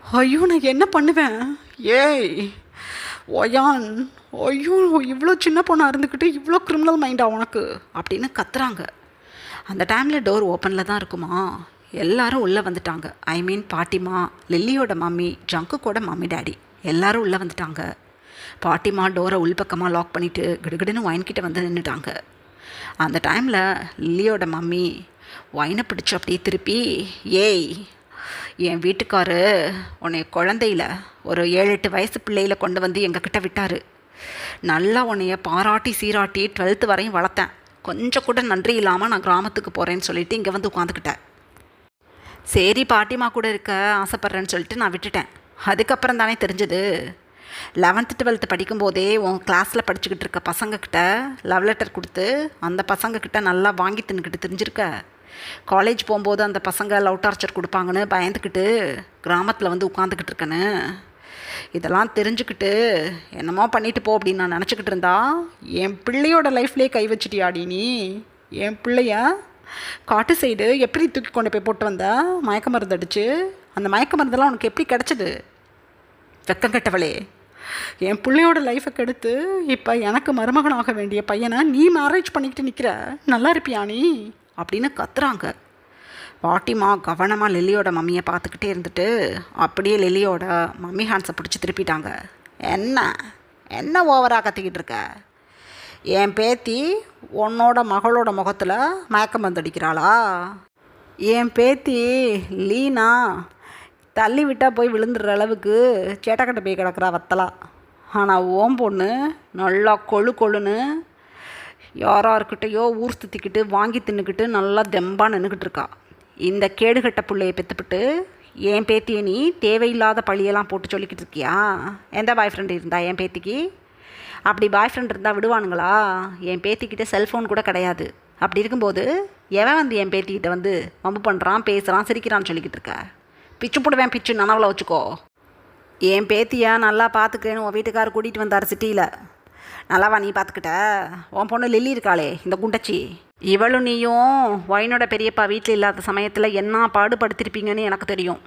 ஐயோ நான் என்ன பண்ணுவேன்? ஏய் ஒயான், ஐயோ இவ்வளோ சின்ன பொண்ணாக இருந்துக்கிட்டு இவ்வளோ கிரிமினல் மைண்டா உனக்கு அப்படின்னு கத்துறாங்க. அந்த டைமில் டோர் ஓப்பனில் தான் இருக்குமா. எல்லாரும் உள்ளே வந்துட்டாங்க. ஐ மீன் பாட்டிமா, லில்லியோட மம்மி, ஜங்குக்கோட மம்மி டேடி எல்லாரும் உள்ளே வந்துட்டாங்க. பாட்டிமா டோரை உள்பக்கமாக லாக் பண்ணிவிட்டு கிடுகிடுன்னு வைன்கிட்ட வந்து நின்றுட்டாங்க. அந்த டைமில் லில்லியோட மம்மி வைனை பிடிச்சி அப்படியே திருப்பி, ஏய் என் வீட்டுக்காரு உன்னை குழந்தையில் ஒரு 7-8 வயசு பிள்ளையில் கொண்டு வந்து எங்ககிட்ட விட்டார். நல்லா உன்னைய பாராட்டி சீராட்டி 12th வரையும் வளர்த்தேன். கொஞ்சம் கூட நன்றி இல்லாமல் நான் கிராமத்துக்கு போகிறேன்னு சொல்லிவிட்டு இங்கே வந்து உட்காந்துக்கிட்டேன். சரி பாட்டிமா கூட இருக்க ஆசைப்பட்றேன்னு சொல்லிட்டு நான் விட்டுட்டேன். அதுக்கப்புறம் தானே தெரிஞ்சது 11th 12th படிக்கும்போதே உன் கிளாஸில் படிச்சுக்கிட்டு இருக்க பசங்கக்கிட்ட லவ் லெட்டர் கொடுத்து அந்த பசங்கக்கிட்ட நல்லா வாங்கி தின்னுக்கிட்டு தெரிஞ்சிருக்க. காலேஜ் போகும்போது அந்த பசங்க லவ் டார்ச்சர் கொடுப்பாங்கன்னு பயந்துக்கிட்டு கிராமத்தில் வந்து உட்காந்துக்கிட்டு இருக்கேன்னு. இதெல்லாம் தெரிஞ்சுக்கிட்டு என்னமோ பண்ணிட்டு போ அப்படின்னு நான் நினச்சிக்கிட்டு இருந்தா என் பிள்ளையோட லைஃப்லேயே கை வச்சிட்டியாடி நீ. என் பிள்ளைய காட்டு சைடு எப்படி தூக்கி கொண்டு போய் போட்டு வந்த மயக்க மருந்து அடிச்சு? அந்த மயக்க மருந்தெல்லாம் உனக்கு எப்படி கிடச்சிது? வெக்கம் கெட்டவளே, என் பிள்ளையோட லைஃப்பை கெடுத்து இப்போ எனக்கு மருமகனாக வேண்டிய பையனை நீ மேரேஜ் பண்ணிக்கிட்டு நிற்கிற, நல்லா இருப்பியா நீ அப்படின்னு கத்துறாங்க. பாட்டிமா கவனமாக லில்லியோட மம்மியை பார்த்துக்கிட்டே இருந்துட்டு அப்படியே லில்லியோட மம்மி ஹேண்ட்ஸை பிடிச்சி திருப்பிட்டாங்க. என்ன என்ன ஓவராக கத்திக்கிட்டு இருக்க? என் பேத்தி உன்னோட மகளோட முகத்தில் மயக்க மருந்து அடிக்கிறாளா? என் பேத்தி லீனா தள்ளி விட்டால் போய் விழுந்துடுற அளவுக்கு சேட்டக்கட்டை போய் கிடக்கிறா வத்தலா. ஆனால் ஓம் பொண்ணு நல்லா கொழுன்னு யாராருக்கிட்டையோ ஊர் சுற்றிக்கிட்டு வாங்கி தின்னுக்கிட்டு நல்லா தெம்பாக நின்றுக்கிட்டு இருக்கா. இந்த கேடுகட்ட பிள்ளையை பெற்றுப்பிட்டு என் பேத்தியை நீ தேவையில்லாத பழியெல்லாம் போட்டு சொல்லிக்கிட்டு இருக்கியா? எந்த பாய் ஃப்ரெண்டு இருந்தா என் பேத்திக்கு? அப்படி பாய் ஃப்ரெண்ட் இருந்தால் விடுவானுங்களா? என் பேத்திக்கிட்ட செல்ஃபோன் கூட கிடையாது. அப்படி இருக்கும்போது எவன் வந்து என் பேத்திக்கிட்ட வந்து வம்பு பண்ணுறான், பேசுகிறான், சிரிக்கிறான்னு சொல்லிக்கிட்டு இருக்க? பிச்சு போடுவேன், பிச்சு நனவில் வச்சுக்கோ. என் பேத்தியை நல்லா பார்த்துக்கிறேன்னு உன் வீட்டுக்காரர் கூட்டிகிட்டு வந்தார் சிட்டியில். நல்லாவா நீ பார்த்துக்கிட்ட? உன் பொண்ணு லில்லி இருக்காளே இந்த குண்டச்சி, இவளும் நீயும் ஒயினோட பெரியப்பா வீட்டில் இல்லாத சமயத்தில் என்ன பாடுபடுத்திருப்பீங்கன்னு எனக்கு தெரியும்.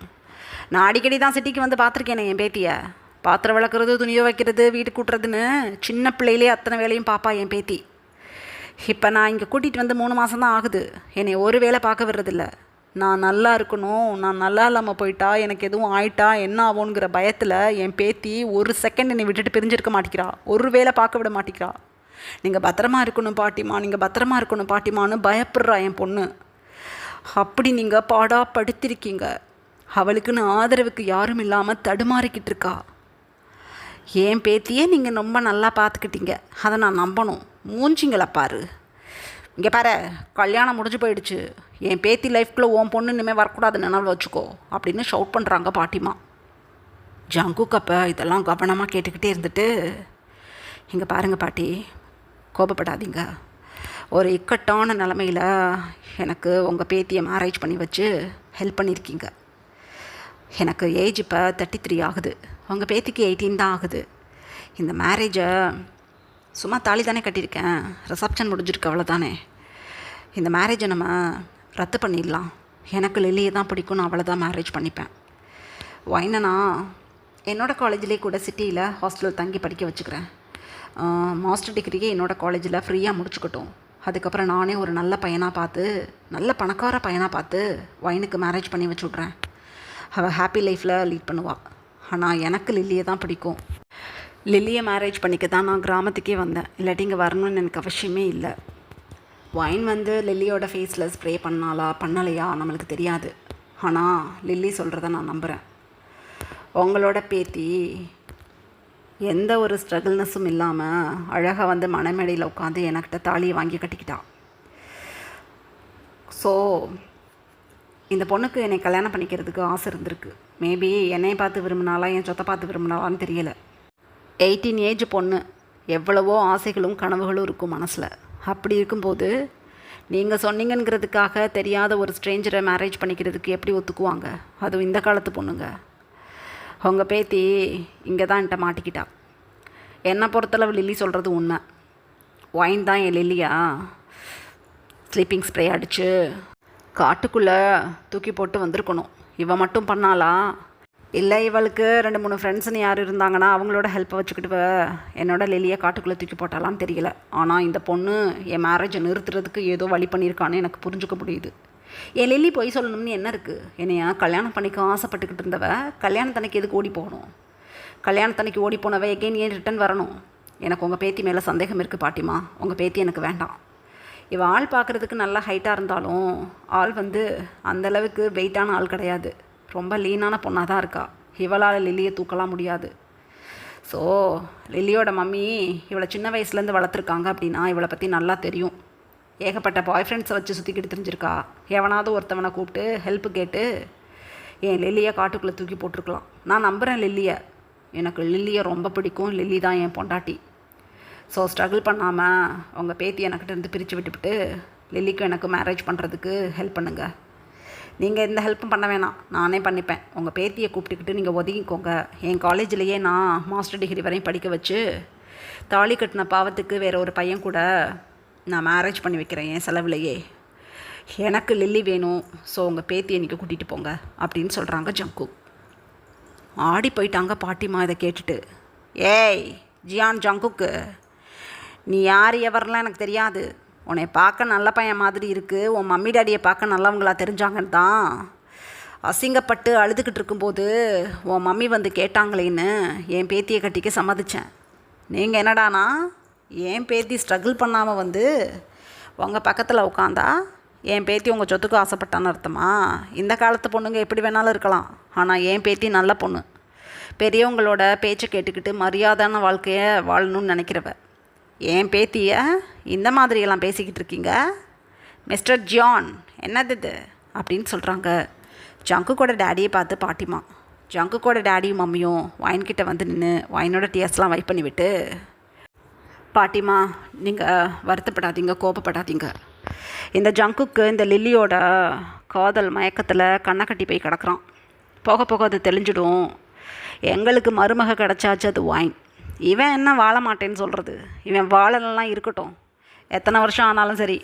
நான் அடிக்கடி தான் சிட்டிக்கு வந்து பார்த்துருக்கேனே என் பேத்தியை. பாத்திரம் விளக்குறது, துணியோ வைக்கிறது, வீட்டு கூட்டுறதுன்னு சின்ன பிள்ளையிலே அத்தனை வேலையும் பாப்பா என் பேத்தி. இப்போ நான் இங்கே கூட்டிகிட்டு வந்து 3 மாதம் தான் ஆகுது. என்னை ஒரு வேளை பார்க்க விடுறதில்ல. நான் நல்லா இருக்கணும், நான் நல்லா இல்லாமல் போயிட்டா எனக்கு எதுவும் ஆயிட்டா என்ன ஆகுங்கிற பயத்தில் என் பேத்தி ஒரு செகண்ட் என்னை விட்டுட்டு பிரிஞ்சிருக்க மாட்டேங்கிறா. ஒரு வேளை பார்க்க விட மாட்டேங்கிறா. நீங்கள் பத்திரமா இருக்கணும் பாட்டிமா, நீங்கள் பத்திரமா இருக்கணும் பாட்டிமான்னு பயப்படுறா என் பொண்ணு. அப்படி நீங்கள் பாடாப்படுத்திருக்கீங்க. அவளுக்குன்னு ஆதரவுக்கு யாரும் இல்லாமல் தடுமாறிக்கிட்டு இருக்கா. என் பேத்தியே நீங்கள் ரொம்ப நல்லா பார்த்துக்கிட்டீங்க, அதை நான் நம்பணும். மூஞ்சிங்களா பாரு. இங்கே பாரு, கல்யாணம் முடிஞ்சு போயிடுச்சு. என் பேத்தி லைஃப்குள்ளே உன் பொண்ணு இனிமேல் வரக்கூடாது நினைவு வச்சுக்கோ அப்படின்னு ஷவுட் பண்ணுறாங்க பாட்டிமா. ஜங்குக் அப்போ இதெல்லாம் கவனமாக கேட்டுக்கிட்டே இருந்துட்டு, இங்கே பாருங்கள் பாட்டி, கோபப்படாதீங்க. ஒரு இக்கட்டான நிலமையில் எனக்கு உங்கள் பேத்தியை மேரேஜ் பண்ணி வச்சு ஹெல்ப் பண்ணியிருக்கீங்க. எனக்கு ஏஜ் இப்போ 33 ஆகுது, உங்கள் பேத்திக்கு 18 தான் ஆகுது. இந்த மேரேஜை சும்மா தாலி தானே கட்டியிருக்கேன், ரிசப்ஷன் முடிஞ்சிருக்கு அவ்வளோதானே. இந்த மேரேஜை நம்ம ரத்து பண்ணிடலாம். எனக்கு லில்லியை தான் பிடிக்கும், நான் அவளை தான் மேரேஜ் பண்ணிப்பேன். வைனனா என்னோடய காலேஜ்லேயே கூட சிட்டியில் ஹாஸ்டலில் தங்கி படிக்க வச்சுக்கிறேன். மாஸ்டர் டிகிரியே என்னோடய காலேஜில் ஃப்ரீயாக முடிச்சுக்கட்டும். அதுக்கப்புறம் நானே ஒரு நல்ல பையனாக பார்த்து, நல்ல பணக்கார பையனாக பார்த்து வைனுக்கு மேரேஜ் பண்ணி வச்சு விட்றேன். அவள் ஹாப்பி லைஃப்பில் லீட் பண்ணுவாள். ஆனால் எனக்கு லில்லியை தான் பிடிக்கும். லில்லியை மேரேஜ் பண்ணிக்க தான் நான் கிராமத்துக்கே வந்தேன். இல்லாட்டி இங்கே வரணும்னு எனக்கு அவசியமே இல்லை. வைன் வந்து லில்லியோட ஃபேஸில் ஸ்ப்ரே பண்ணாலா பண்ணலையா நம்மளுக்கு தெரியாது. ஆனால் லில்லி சொல்கிறத நான் நம்புகிறேன். உங்களோட பேத்தி எந்த ஒரு ஸ்ட்ரகிள்னஸும் இல்லாமல் அழகாக வந்து மணமேடையில் உட்காந்து என்கிட்ட தாலியை வாங்கி கட்டிக்கிட்டா. ஸோ இந்த பொண்ணுக்கு என்னை கல்யாணம் பண்ணிக்கிறதுக்கு ஆசை இருந்திருக்கு. மேபி என்னையை பார்த்து விரும்பினாலா என் சொத்தை பார்த்து விரும்பினாலான்னு தெரியலை. 18 ஏஜ் பொண்ணு, எவ்வளவோ ஆசைகளும் கனவுகளும் இருக்கும் மனசில். அப்படி இருக்கும்போது நீங்கள் சொன்னீங்கிறதுக்காக தெரியாத ஒரு ஸ்ட்ரேஞ்சரை மேரேஜ் பண்ணிக்கிறதுக்கு எப்படி ஒத்துக்குவாங்க? அதுவும் இந்த காலத்து பொண்ணுங்க. உங்கள் பேத்தி இங்கே தான் என்கிட்ட மாட்டிக்கிட்டா. என்னை பொறுத்தளவு லில்லி சொல்கிறது உண்மை. வைன் தான் என் லில்லியா ஸ்லீப்பிங் ஸ்ப்ரே அடித்து காட்டுக்குள்ளே தூக்கி போட்டு வந்திருக்கணும். இவள் மட்டும் பண்ணாலா? இல்லை இவளுக்கு 2-3 ஃப்ரெண்ட்ஸுன்னு யார் இருந்தாங்கன்னா அவங்களோட ஹெல்ப்பை வச்சுக்கிட்டு என்னோட லில்லியை காட்டுக்குள்ளே தூக்கி போட்டாலான்னு தெரியல. ஆனால் இந்த பொண்ணு என் மேரேஜை நிறுத்துறதுக்கு ஏதோ வழி பண்ணியிருக்கான்னு எனக்கு புரிஞ்சுக்க முடியுது. என் லில்லி போய் சொல்லணும்னு என்ன இருக்குது? என்னையா கல்யாணம் பண்ணிக்க ஆசைப்பட்டுக்கிட்டு இருந்தவ கல்யாணத்தன்னைக்கு எதுக்கு ஓடி போகணும்? கல்யாணத்தன்னைக்கு ஓடி போனவ எகெயின் ஏன் ரிட்டன் வரணும்? எனக்கு உங்கள் பேத்தி மேலே சந்தேகம் இருக்குது பாட்டிமா. உங்கள் பேத்தி எனக்கு வேண்டாம். இவள் ஆள் பார்க்குறதுக்கு நல்லா ஹைட்டாக இருந்தாலும் ஆள் வந்து அந்தளவுக்கு வெயிட்டான ஆள் கிடையாது. ரொம்ப லீனான பொண்ணாக தான் இருக்கா. இவளால் லில்லியை தூக்கலாம் முடியாது. ஸோ லில்லியோட மம்மி இவளை சின்ன வயசுலேருந்து வளர்த்துருக்காங்க அப்படின்னா இவளை பற்றி நல்லா தெரியும். ஏகப்பட்ட பாய் ஃப்ரெண்ட்ஸை வச்சு சுற்றிக்கிட்டு தெரிஞ்சிருக்கா. எவனாவது ஒருத்தவனை கூப்பிட்டு ஹெல்ப்பு கேட்டு என் லில்லியை காட்டுக்குள்ளே தூக்கி போட்டிருக்கலாம். நான் நம்புகிறேன் லில்லியை. எனக்கு லில்லியை ரொம்ப பிடிக்கும். லில்லி தான் என் பொண்டாட்டி. ஸோ ஸ்ட்ரகிள் பண்ணாமல் உங்கள் பேத்தி எனக்கிட்ட இருந்து பிரித்து விட்டுவிட்டு லில்லிக்கும் எனக்கு மேரேஜ் பண்ணுறதுக்கு ஹெல்ப் பண்ணுங்கள். நீங்கள் எந்த ஹெல்ப்பும் பண்ண வேணாம், நானே பண்ணிப்பேன். உங்கள் பேத்தியை கூப்பிட்டுக்கிட்டு நீங்கள் ஒதுங்கிக்கோங்க. என் காலேஜ்லேயே நான் மாஸ்டர் டிகிரி வரையும் படிக்க வச்சு தாலி கட்டின பாவத்துக்கு வேறு ஒரு பையன் கூட நான் மேரேஜ் பண்ணி வைக்கிறேன் என் செலவுலையே. எனக்கு லில்லி வேணும். ஸோ உங்கள் பேத்தியை நீங்கள் கூட்டிகிட்டு போங்க அப்படின்னு சொல்கிறாங்க ஜங்கு. ஆடி போயிட்டாங்க பாட்டிமா இதை கேட்டுட்டு. ஏய் ஜியான் ஜங்குக்கு, நீ யார் எவரெலாம் எனக்கு தெரியாது. உன்னை பார்க்க நல்ல பையன் மாதிரி இருக்குது. உன் மம்மி டாடியை பார்க்க நல்லவங்களா தெரிஞ்சாங்கன்னு தான் அசிங்கப்பட்டு அழுதுகிட்டு இருக்கும்போது உன் மம்மி வந்து கேட்டாங்களேன்னு என் பேத்தியை கட்டிக்க சம்மதிச்சேன். நீங்கள் என்னடானா என் பேத்தி ஸ்ட்ரகிள் பண்ணாமல் வந்து உங்கள் பக்கத்தில் உட்காந்தா என் பேத்தி உங்கள் சொத்துக்கு ஆசைப்பட்டான்னு அர்த்தமா? இந்த காலத்து பொண்ணுங்க எப்படி வேணாலும் இருக்கலாம். ஆனால் என் பேத்தி நல்ல பொண்ணு. பெரியவங்களோட பேச்சை கேட்டுக்கிட்டு மரியாதையான வாழ்க்கையை வாழணும்னு நினைக்கிறவ. என் பேத்தியை இந்த மாதிரியெல்லாம் பேசிக்கிட்டு இருக்கீங்க மிஸ்டர் ஜான், என்னது இது அப்படின்னு சொல்கிறாங்க. ஜங்குக்கோட டேடியை பார்த்து பாட்டிமா. ஜங்குக்கோட டேடியும் மம்மியும் வைன்கிட்ட வந்து நின்று வைனோட டியர்ஸ்லாம் வைப் பண்ணிவிட்டு, பாட்டிமா நீங்கள் வருத்தப்படாதீங்க, கோபப்படாதீங்க. இந்த ஜங்குக்கு இந்த லில்லியோட காதல் மயக்கத்தில் கண்ணை கட்டி போய் கிடக்குறான். போக போக அது தெளிஞ்சிடும். எங்களுக்கு மருமக கிடச்சாச்சு, அது வைன். இவன் என்ன வாழ மாட்டேன்னு சொல்கிறது? இவன் வாழலாம் இருக்கட்டும், எத்தனை வருஷம் ஆனாலும் சரி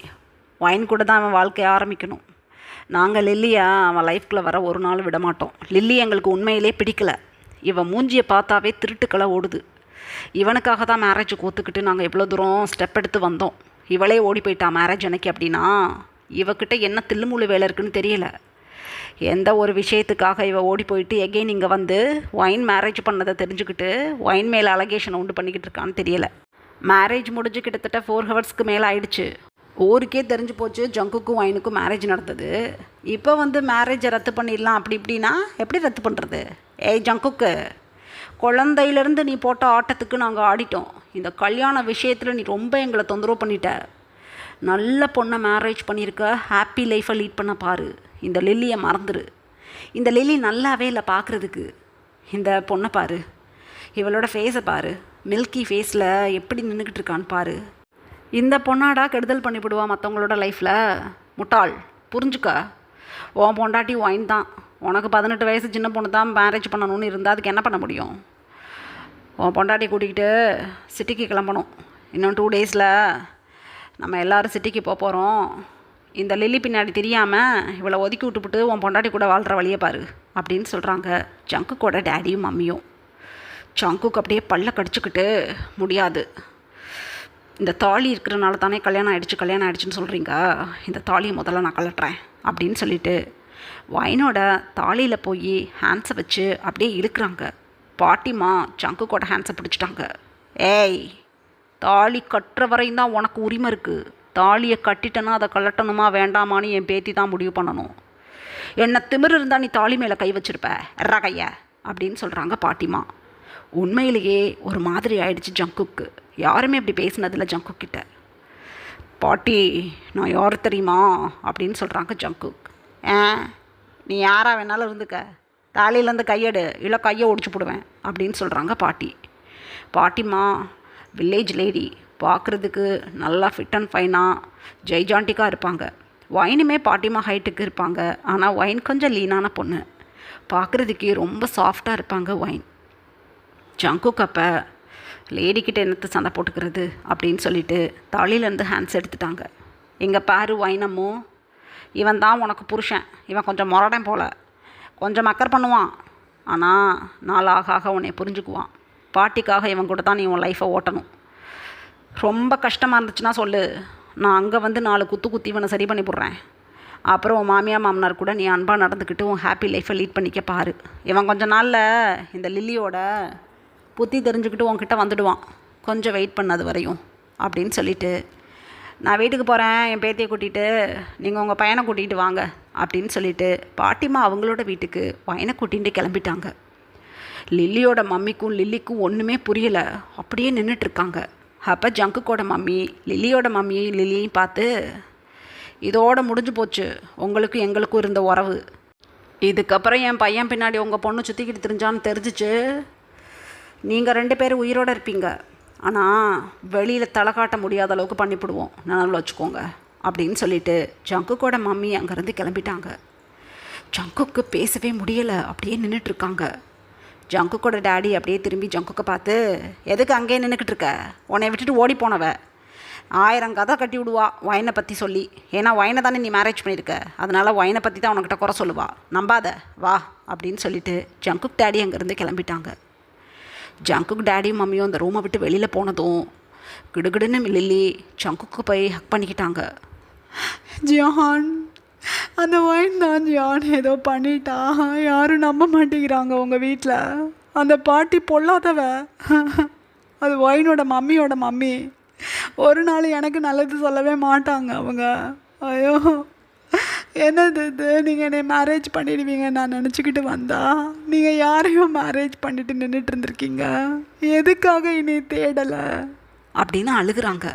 வைன் கூட தான் அவன் வாழ்க்கையை ஆரம்பிக்கணும். நாங்கள் லில்லியை அவன் லைஃப்குள்ளே வர ஒரு நாள் விட மாட்டோம். லில்லி எங்களுக்கு உண்மையிலே பிடிக்கல. இவன் மூஞ்சியை பார்த்தாவே திருட்டுக்களை ஓடுது. இவனுக்காக தான் மேரேஜுக்கு ஒத்துக்கிட்டு நாங்கள் எவ்வளோ தூரம் ஸ்டெப் எடுத்து வந்தோம். இவளே ஓடி போயிட்டா மேரேஜ் அன்னைக்கு அப்படின்னா இவக்கிட்ட என்ன தில்லுமுள்ளு வேலை இருக்குன்னு தெரியல. எந்த ஒரு விஷயத்துக்காக இவ ஓடி போயிட்டு எகெயின் இங்கே வந்து ஒயின் மேரேஜ் பண்ணதை தெரிஞ்சுக்கிட்டு ஒயின் மேலே அலகேஷனை உண்டு பண்ணிக்கிட்டு இருக்கான்னு தெரியல. மேரேஜ் முடிஞ்சு கிட்டத்தட்ட 4 ஹவர்ஸ்க்கு மேலே ஆயிடுச்சு. ஊருக்கே தெரிஞ்சு போச்சு ஜங்குக்கும் ஒயினுக்கும் மேரேஜ் நடந்தது. இப்போ வந்து மேரேஜை ரத்து பண்ணிடலாம் அப்படி இப்படின்னா எப்படி ரத்து பண்ணுறது? ஏய் ஜங்குக்கு, குழந்தையிலேருந்து நீ போட்ட ஆட்டத்துக்கு நாங்கள் ஆடிட்டோம். இந்த கல்யாண விஷயத்தில் நீ ரொம்ப எங்களை தொந்தரவு பண்ணிட்ட. நல்ல பொண்ணை மேரேஜ் பண்ணியிருக்க, ஹாப்பி லைஃப்பை லீட் பண்ண பாரு. இந்த லில்லியை மறந்துடு. இந்த லில்லி நல்லாவே இல்லை பார்க்குறதுக்கு. இந்த பொண்ணை பாரு, இவளோட ஃபேஸை பாரு, மில்கி ஃபேஸில் எப்படி நின்றுக்கிட்டு இருக்கான்னு பாரு. இந்த பொண்ணாடா கெடுதல் பண்ணிவிடுவா மற்றவங்களோட லைஃப்பில். முட்டாள், புரிஞ்சுக்க. உன் பொண்டாட்டி ஒயின் தான். உனக்கு 18 வயசு சின்ன பொண்ணு தான் மேரேஜ் பண்ணணும்னு இருந்தால் அதுக்கு என்ன பண்ண முடியும்? உன் பொண்டாட்டி கூட்டிக்கிட்டு சிட்டிக்கு கிளம்பணும். இன்னும் 2 டேஸில் நம்ம எல்லோரும் சிட்டிக்கு போகிறோம். இந்த லில்லி பின்னாடி தெரியாமல் இவளை ஒதுக்கி விட்டுப்புட்டு உன் பொண்டாட்டி கூட வாழ்கிற வழியை பாரு அப்படின்னு சொல்கிறாங்க ஜங்குக்கோட டேடியும் மம்மியும். ஜங்குக்கு அப்படியே பல்ல கடிச்சிக்கிட்டு, முடியாது, இந்த தாலி இருக்கிறனால தானே கல்யாணம் ஆகிடுச்சுன்னு சொல்கிறீங்க. இந்த தாலியை முதல்ல நான் கலட்டுறேன் அப்படின்னு சொல்லிட்டு ஒயினோட தாலியில் போய் ஹேண்ட்ஸை வச்சு அப்படியே இழுக்கிறாங்க. பாட்டிமா ஜங்குக்கோட ஹேண்ட்ஸை பிடிச்சிட்டாங்க. ஏய், தாலி கட்டுற வரையும் தான் உனக்கு உரிமை இருக்குது. தாலியை கட்டிட்டேன்னா அதை கலட்டணுமா வேண்டாமான்னு என் பேத்தி தான் முடிவு பண்ணணும். என்ன திமிரு இருந்தால் நீ தாலி மேலே கை வச்சிருப்ப, எறா கைய அப்படின்னு சொல்கிறாங்க பாட்டிமா. உண்மையிலேயே ஒரு மாதிரி ஆயிடுச்சு ஜங்குக்கு. யாருமே அப்படி பேசினதில்ல ஜங்குக்கிட்ட. பாட்டி, நான் யார் தெரியுமா அப்படின்னு சொல்கிறாங்க ஜங்குக். நீ யாராக வேணாலும் இருந்துக்க, தாலியிலேருந்து கையெடு, இல்லை கையை ஒடிச்சு போடுவேன் அப்படின்னு சொல்கிறாங்க பாட்டி. பாட்டிமா வில்லேஜ் லேடி, பார்க்குறதுக்கு நல்லா ஃபிட் அண்ட் ஃபைனாக ஜெய்ஜாண்டிக்காக இருப்பாங்க. ஒயினுமே பாட்டிமா ஹைட்டுக்கு இருப்பாங்க. ஆனால் ஒயின் கொஞ்சம் லீனான பொண்ணு. பார்க்குறதுக்கே ரொம்ப சாஃப்டாக இருப்பாங்க ஒயின். ஜங்குக் அப்போ லேடிக்கிட்ட என்னத்தை சண்டை போட்டுக்கிறது அப்படின்னு சொல்லிட்டு தாலியிலேருந்து ஹேண்ட்ஸ் எடுத்துட்டாங்க. எங்கள் பாரு ஒயினம்மோ, இவன் தான் உனக்கு புருஷன். இவன் கொஞ்சம் முரடன் போல், கொஞ்சம் மக்கர் பண்ணுவான். ஆனால் நாளாக ஆக உன்னை புரிஞ்சுக்குவான். பாட்டிக்காக இவன் கூட தான் நீ உன் லைஃப்பை ஓட்டணும். ரொம்ப கஷ்டமாக இருந்துச்சுன்னா சொல்லு, நான் அங்கே வந்து 4 குத்தி இவனை சரி பண்ணி போடுறேன். அப்புறம் உன் மாமியார் மாமனார் கூட நீ அன்பாக நடந்துக்கிட்டு உன் ஹாப்பி லைஃப்பை லீட் பண்ணிக்க பாரு. இவன் கொஞ்ச நாளில் இந்த லில்லியோட புத்தி தெரிஞ்சுக்கிட்டு உன்கிட்ட வந்துடுவான். கொஞ்சம் வெயிட் பண்ணது வரையும் அப்படின்னு சொல்லிவிட்டு, நான் வீட்டுக்கு போகிறேன் என் பேத்தியை கூட்டிகிட்டு, நீங்கள் உங்கள் பையனை கூட்டிகிட்டு வாங்க அப்படின்னு சொல்லிவிட்டு பாட்டிமா அவங்களோட வீட்டுக்கு பையனை கூட்டிகிட்டு கிளம்பிட்டாங்க. லில்லியோட மம்மிக்கும் லில்லிக்கும் ஒன்றுமே புரியலை, அப்படியே நின்றுட்டுருக்காங்க. அப்போ ஜங்குக்கோட மம்மி லில்லியோட மம்மியும் லில்லியையும் பார்த்து, இதோட முடிஞ்சு போச்சு உங்களுக்கும் எங்களுக்கும் இருந்த உறவு. இதுக்கப்புறம் என் பையன் பின்னாடி உங்கள் பொண்ணு சுற்றிக்கிட்டு தெரிஞ்சான்னு தெரிஞ்சிச்சு, நீங்கள் 2 பேரும் உயிரோடு இருப்பீங்க. ஆனால் வெளியில் தலை காட்ட முடியாத அளவுக்கு பண்ணிவிடுவோம், நினைவில் வச்சுக்கோங்க அப்படின்னு சொல்லிவிட்டு ஜங்குக்கோட மம்மி அங்கேருந்து கிளம்பிட்டாங்க. ஜங்குக்கு பேசவே முடியலை, அப்படியே நின்றுட்டுருக்காங்க. ஜங்குக்கோட டேடி அப்படியே திரும்பி ஜங்குக்கை பார்த்து, எதுக்கு அங்கேயே நின்றுக்கிட்டு இருக்க? உன்னை விட்டுட்டு ஓடி போனவ 1000 கதை கட்டி விடுவா ஒயினை பற்றி சொல்லி. ஏன்னா ஒயினை தானே நீ மேரேஜ் பண்ணியிருக்க, அதனால் ஒயினை பற்றி தான் உனக்கிட்ட குறை சொல்லுவா, நம்பாத வா அப்படின்னு சொல்லிவிட்டு ஜங்குக் டேடி அங்கேருந்து கிளம்பிட்டாங்க. ஜங்குக் டேடியும் மம்மியும் அந்த ரூமை விட்டு வெளியில் போனதும் கிடுகிடுன்னு லில்லி ஜங்குக்கு போய் ஹக் பண்ணிக்கிட்டாங்க. ஜியான், அந்த ஒயின் தான் ஜியான் ஏதோ பண்ணிட்டா. யாரும் நம்ப மாட்டேங்கிறாங்க உங்கள் வீட்டில். அந்த பாட்டி பொல்லாதவ. அது ஒயினோட மம்மியோட மம்மி. ஒரு நாள் எனக்கு நல்லது சொல்லவே மாட்டாங்க அவங்க. ஐயோ, என்னது இது? நீங்கள் என்னை மேரேஜ் பண்ணிடுவீங்க நான் நினச்சிக்கிட்டு வந்தா நீங்கள் யாரையும் மேரேஜ் பண்ணிட்டு நின்றுட்டு இருந்திருக்கீங்க. எதுக்காக என்னை தேடலை அப்படின்னு அழுகுறாங்க.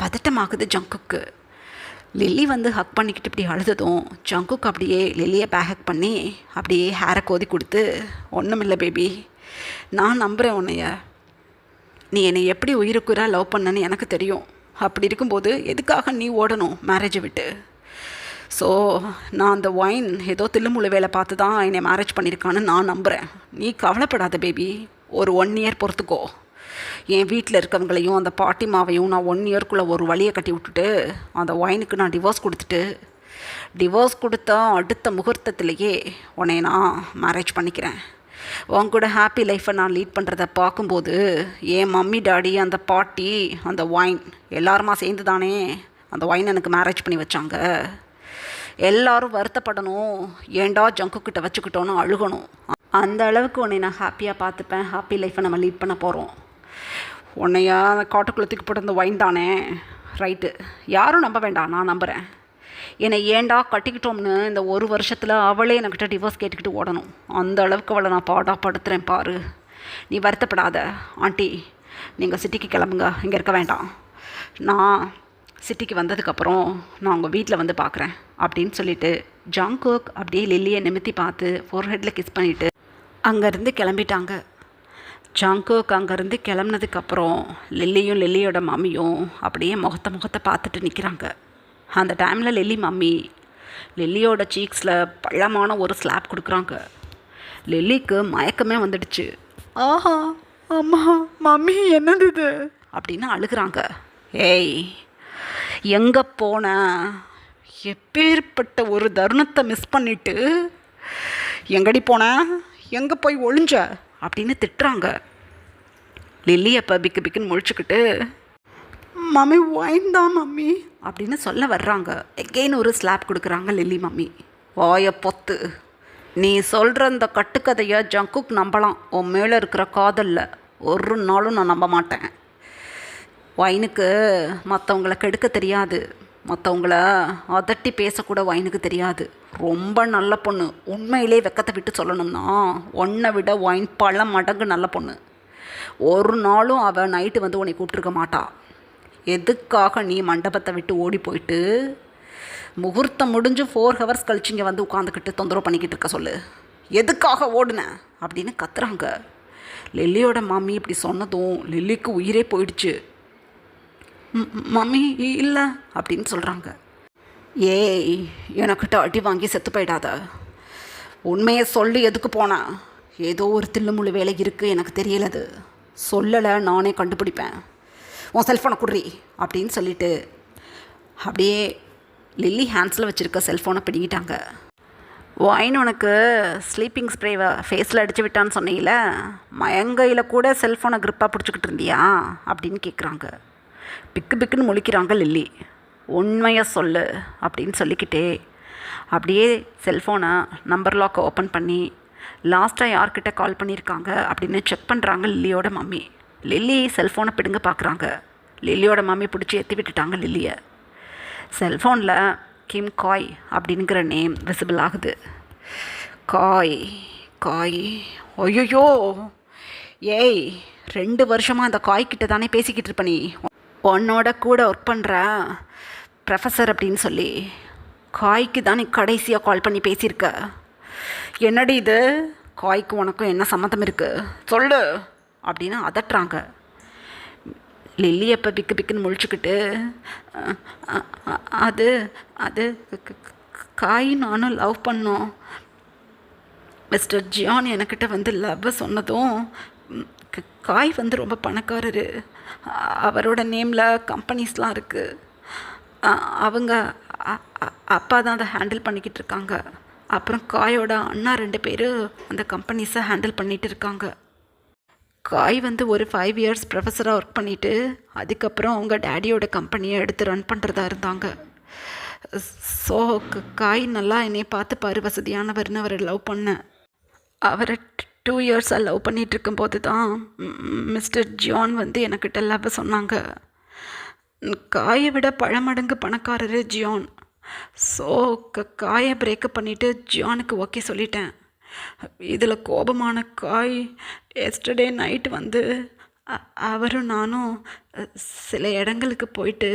பதட்டமாகுது ஜங்குக்கு. லில்லி வந்து ஹக் பண்ணிக்கிட்டு இப்படி அழுததும் ஜங்குக்கு அப்படியே லில்லியை பேக் பண்ணி அப்படியே ஹேரை கோதி கொடுத்து, ஒன்றுமில்லை பேபி, நான் நம்புகிறேன் உன்னைய. நீ என்னை எப்படி உயிருக்குறாக லவ் பண்ணன்னு எனக்கு தெரியும். அப்படி இருக்கும்போது எதுக்காக நீ ஓடணும் மேரேஜை விட்டு? ஸோ நான் அந்த ஒயின் ஏதோ தில்லுமுள்ளு வேலை பார்த்து தான் என்னை மேரேஜ் பண்ணியிருக்கான்னு நான் நம்புகிறேன். நீ கவலைப்படாத பேபி, ஒரு 1 இயர் பொறுத்துக்கோ. என் வீட்டில் இருக்கவங்களையும் அந்த பாட்டிமாவையும் நான் 1 இயர்க்குள்ளே ஒரு வழியை கட்டி விட்டுட்டு அந்த ஒயினுக்கு நான் டிவோர்ஸ் கொடுத்த அடுத்த முகூர்த்தத்திலேயே உன்னை நான் மேரேஜ் பண்ணிக்கிறேன். உன் கூட ஹாப்பி லைஃப்பை நான் லீட் பண்ணுறத பார்க்கும்போது என் மம்மி டாடி அந்த பாட்டி அந்த ஒயின் எல்லாருமா சேர்ந்து தானே அந்த ஒயின் எனக்கு மேரேஜ் பண்ணி வச்சாங்க. எல்லாரும் வருத்தப்படணும், ஏண்டா ஜங்குக்கிட்ட வச்சுக்கிட்டோன்னு அழுகணும். அந்த அளவுக்கு உன்னை நான் ஹாப்பியாக பார்த்துப்பேன். ஹாப்பி லைஃப்பை நம்ம லீட் பண்ண போகிறோம். உன்னையா அந்த காட்டுக்குள்ளே தூக்கி போட்டு அந்த ஒயின் தானே, ரைட்டு, யாரும் நம்ப வேண்டாம், நான் நம்புகிறேன். என்னை ஏண்டா கட்டிக்கிட்டோம்னு இந்த ஒரு வருஷத்தில் அவளே என்கிட்ட டிவோர்ஸ் கேட்டுக்கிட்டு ஓடணும். அந்த அளவுக்கு அவளை நான் படுத்துகிறேன் பாரு. நீ வருத்தப்படாத ஆண்டி, நீங்கள் சிட்டிக்கு கிளம்புங்க, இங்கே இருக்க வேண்டாம். நான் சிட்டிக்கு வந்ததுக்கப்புறம் நான் உங்கள் வீட்டில் வந்து பார்க்குறேன் அப்படின்னு சொல்லிவிட்டு ஜங்குக் அப்படியே லில்லியை நிமித்தி பார்த்து ஃபோர்ஹெட்டில் கிஸ் பண்ணிவிட்டு அங்கேருந்து கிளம்பிட்டாங்க. ஜங்குக் அங்கேருந்து கிளம்புனதுக்கப்புறம் லில்லியும் லில்லியோட மம்மியும் அப்படியே முகத்தை பார்த்துட்டு நிற்கிறாங்க. அந்த டைமில் லில்லி மம்மி லில்லியோட சீக்ஸில் பள்ளமான ஒரு ஸ்லாப் கொடுக்குறாங்க. லில்லிக்கு மயக்கமே வந்துடுச்சு. ஆஹா, அம்மா, மம்மி என்னது இது அப்படின்னு அழுகிறாங்க. ஏய், எங்கே போன? எப்பேற்பட்ட ஒரு தருணத்தை மிஸ் பண்ணிவிட்டு எங்கடி போன, எங்கே போய் ஒளிஞ்ச அப்படின்னு திட்டுறாங்க. லில்லி அப்போ பிக்கு பிக்குன்னு முழிச்சுக்கிட்டு மம்மி ஒயின் தான் மம்மி அப்படின்னு சொல்ல வர்றாங்க. எகெயின் ஒரு ஸ்லாப் கொடுக்குறாங்க லில்லி மம்மி. வாய பொத்து, நீ சொல்கிற இந்த கட்டுக்கதையை ஜங்குக் நம்பலாம். உன் மேலே இருக்கிற காதலில் ஒரு நாளும் நான் நம்ப மாட்டேன். ஒயினுக்கு மற்றவங்கள கெடுக்க தெரியாது, மற்றவங்கள அதட்டி பேசக்கூட ஒயினுக்கு தெரியாது. ரொம்ப நல்ல பொண்ணு. உண்மையிலே வெக்கத்தை விட்டு சொல்லணும்னா உன்னை விட ஒயின் பல மடங்கு நல்ல பொண்ணு. ஒரு நாளும் அவள் நைட்டு வந்து உன்னை கூப்பிட்ருக்க மாட்டா. எதுக்காக நீ மண்டபத்தை விட்டு ஓடி போயிட்டு முகூர்த்தம் முடிஞ்சு 4 ஹவர்ஸ் கழிச்சு இங்கே வந்து உட்காந்துக்கிட்டு தொந்தரவு பண்ணிக்கிட்டு இருக்க சொல்லு? எதுக்காக ஓடுன அப்படின்னு கத்துறாங்க. லில்லியோட மம்மி இப்படி சொன்னதும் லில்லிக்கு உயிரே போயிடுச்சு. மம்மி இல்லை அப்படின்னு சொல்கிறாங்க. ஏய், எனக்கிட்ட அடி வாங்கி செத்து போயிடாத. உண்மையை சொல்லி எதுக்கு போனேன்? ஏதோ ஒரு தில்லுமுள்ளு வேலை இருக்குது, எனக்கு தெரியலது. சொல்லலை, நானே கண்டுபிடிப்பேன். உன் செல்ஃபோனை குடுறி அப்படின்னு சொல்லிட்டு அப்படியே லில்லி ஹேண்ட்ஸில் வச்சுருக்க செல்ஃபோனை பிடிங்கிட்டாங்க. ஒயின் உனக்கு ஸ்லீப்பிங் ஸ்ப்ரேவை ஃபேஸில் அடித்து விட்டான்னு சொன்னீங்கள, மயங்கையில் கூட செல்ஃபோனை க்ரிப்பாக பிடிச்சிக்கிட்டு இருந்தியா அப்படின்னு கேட்குறாங்க. பிக்கு பிக்குன்னு முழிக்கிறாங்க லில்லி. உண்மையை சொல்லு அப்படின்னு சொல்லிக்கிட்டே அப்படியே செல்ஃபோனை நம்பர் லாக்கை ஓப்பன் பண்ணி லாஸ்ட்டாக யார்கிட்ட கால் பண்ணியிருக்காங்க அப்படின்னு செக் பண்ணுறாங்க லில்லியோட மம்மி. லில்லி செல்ஃபோனை பிடுங்க பார்க்குறாங்க. லில்லியோட மம்மி பிடிச்சி ஏற்றி விட்டுட்டாங்க லில்லியை. செல்ஃபோனில் கிம் காய் அப்படிங்கிற நேம் விசிபிள் ஆகுது. காய் காய், ஐயோ, ஏய், 2 வருஷமாக அந்த காய்கிட்ட தானே பேசிக்கிட்டு இருப்ப நீ. உன்னோட கூட ஒர்க் பண்ணுற ப்ரொஃபஸர் அப்படின்னு சொல்லி காய்க்கு தான் நீ கடைசியாக கால் பண்ணி பேசியிருக்க. என்னடி இது? காய்க்கு உனக்கும் என்ன சம்மந்தம் இருக்குது சொல்லு அப்படின்னு அதட்டுறாங்க. லில்லி அப்போ பிக்கு பிக்குன்னு முழிச்சுக்கிட்டு அது அது காய் நானும் லவ் பண்ணோம். மிஸ்டர் ஜியான் என்கிட்ட வந்து லவ் சொன்னதும் காய் வந்து ரொம்ப பணக்காரரு. அவரோட நேமில் கம்பெனிஸ்லாம் இருக்குது. அவங்க அப்பா தான் அதை ஹேண்டில் பண்ணிக்கிட்டு இருக்காங்க. அப்புறம் காயோட அண்ணா 2 பேர் அந்த கம்பெனிஸை ஹேண்டில் பண்ணிகிட்டு இருக்காங்க. காய் வந்து ஒரு 5 இயர்ஸ் ப்ரொஃபஸராக ஒர்க் பண்ணிவிட்டு அதுக்கப்புறம் அவங்க டேடியோட கம்பெனியை எடுத்து ரன் பண்ணுறதா இருந்தாங்க. ஸோ காய் நல்லா என்னை பார்த்துப்பாரு, வசதியானவர்னு அவரை லவ் பண்ணேன். அவரை 2 இயர்ஸாக லவ் பண்ணிகிட்டு இருக்கும்போது தான் மிஸ்டர் ஜியான் வந்து எனக்கிட்ட லவ் சொன்னாங்க. காயை விட பல மடங்கு பணக்காரரு ஜியான். ஸோ காயை பிரேக்கப் பண்ணிவிட்டு ஜியானுக்கு ஓகே சொல்லிட்டேன். இதில் கோபமான காய் எஸ்டர்டே நைட்டு வந்து அவரும் நானும் சில இடங்களுக்கு போயிட்டு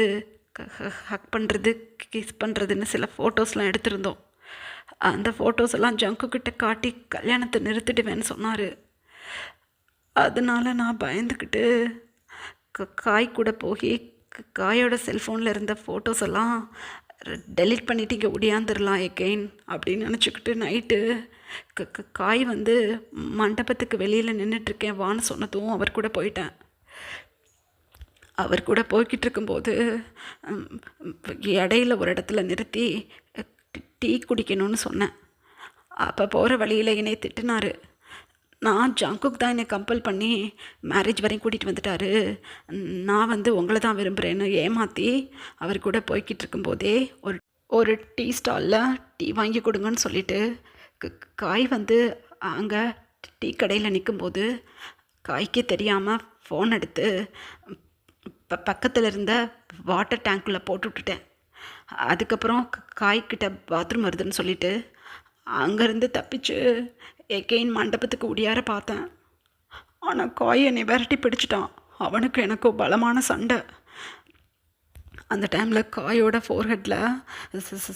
ஹக் பண்ணுறது, கிஸ் பண்ணுறதுன்னு சில ஃபோட்டோஸ்லாம் எடுத்திருந்தோம். அந்த ஃபோட்டோஸ் எல்லாம் ஜங்குக்கிட்ட காட்டி கல்யாணத்தை நிறுத்திடுவேன்னு சொன்னார். அதனால நான் பயந்துக்கிட்டு காய் கூட போய் காயோட செல்ஃபோனில் இருந்த ஃபோட்டோஸ் எல்லாம் டெலீட் பண்ணிவிட்டு இங்கே ஒடியாந்துடலாம் எகெயின் அப்படின்னு நினச்சிக்கிட்டு நைட்டு காய் வந்து மண்டபத்துக்கு வெளியில் நின்றுட்டுருக்கேன் வான்னு சொன்னதும் அவர் கூட போயிட்டேன். அவர் கூட போய்கிட்டு இருக்கும்போது இடையில ஒரு இடத்துல நிறுத்தி டீ குடிக்கணும்னு சொன்னேன். அப்போ போகிற வழியில் என்னை திட்டினார். நான் ஜங்குக் தான் என்னை கம்பல் பண்ணி மேரேஜ் வரையும் கூட்டிகிட்டு வந்துட்டாரு. நான் வந்து உங்களை தான் விரும்புகிறேன்னு ஏமாற்றி அவர் கூட போய்கிட்டு இருக்கும்போதே ஒரு ஒரு டீ ஸ்டாலில் டீ வாங்கி கொடுங்கன்னு சொல்லிட்டு காய் வந்து அங்கே டீ கடையில் நிற்கும்போது காய்க்கு தெரியாமல் ஃபோன் எடுத்து பக்கத்தில் இருந்த வாட்டர் டேங்க்குள்ளே போட்டு விட்டுட்டேன். அதுக்கப்புறம் காய்கிட்ட பாத்ரூம் வருதுன்னு சொல்லிட்டு அங்கேருந்து தப்பிச்சு எகெயின் மண்டபத்துக்கு ஒடியார பார்த்தேன். ஆனால் காய் என்னை விரட்டி பிடிச்சிட்டான். அவனுக்கு எனக்கும் பலமான சண்டை. அந்த டைமில் காயோட ஃபோர்ஹெட்டில்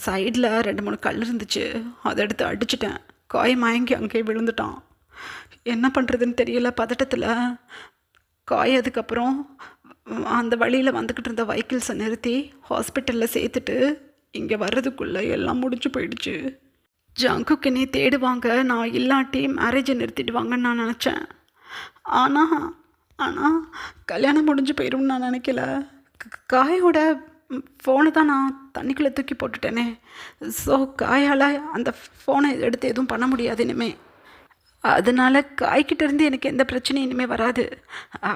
சைடில் 2-3 கல் இருந்துச்சு. அதை எடுத்து அடிச்சிட்டேன். காய் மயங்கி அங்கேயே விழுந்துட்டான். என்ன பண்ணுறதுன்னு தெரியல பதட்டத்தில். காய் அதுக்கப்புறம் அந்த வழியில் வந்துக்கிட்டு இருந்த வெஹிக்கிள்ஸை நிறுத்தி ஹாஸ்பிட்டலில் சேர்த்துட்டு இங்கே வர்றதுக்குள்ளே எல்லாம் முடிஞ்சு போயிடுச்சு. ஜங்குக்கு என்னை தேடுவாங்க, நான் இல்லாட்டி மேரேஜை நிறுத்திடுவாங்கன்னு நான் நினச்சேன். ஆனால் கல்யாணம் முடிஞ்சு போயிடும்னு நான் நினைக்கல. காயோட ஃபோனை தான் நான் தண்ணிக்குள்ளே தூக்கி போட்டுட்டேனே. ஸோ காயால் அந்த ஃபோனை எடுத்து எதுவும் பண்ண முடியாது இனிமேல். அதனால் காய்கிட்டேருந்து எனக்கு எந்த பிரச்சனையும் இனிமேல் வராது.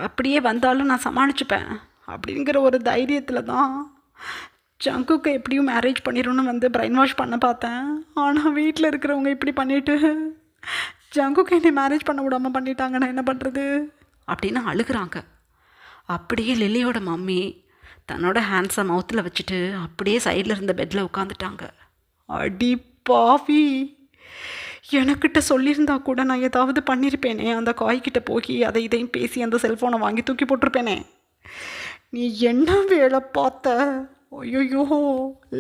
அப்படியே வந்தாலும் நான் சமாளிச்சுப்பேன் அப்படிங்கிற ஒரு தைரியத்தில் தான் ஜங்குக்கு எப்படியும் மேரேஜ் பண்ணிடணும்னு வந்து பிரைன் வாஷ் பண்ண பார்த்தேன். ஆனால் வீட்டில் இருக்கிறவங்க இப்படி பண்ணிவிட்டு ஜங்குக்கு என்னை மேரேஜ் பண்ண விடாமல் பண்ணிட்டாங்க. நான் என்ன பண்ணுறது அப்படின்னு அழுகிறாங்க. அப்படியே லில்லியோட மம்மி தன்னோட ஹேண்ட்ஸை மவுத்தில் வச்சுட்டு அப்படியே சைடில் இருந்த பெட்டில் உட்காந்துட்டாங்க. அடி பாவி, எனக்கிட்ட சொல்லியிருந்தா கூட நான் ஏதாவது பண்ணியிருப்பேனே. அந்த காய்கிட்ட போய் அதை இதையும் பேசி அந்த செல்ஃபோனை வாங்கி தூக்கி போட்டிருப்பேனே. நீ என்ன வேலை பார்த்த? ஐயோ,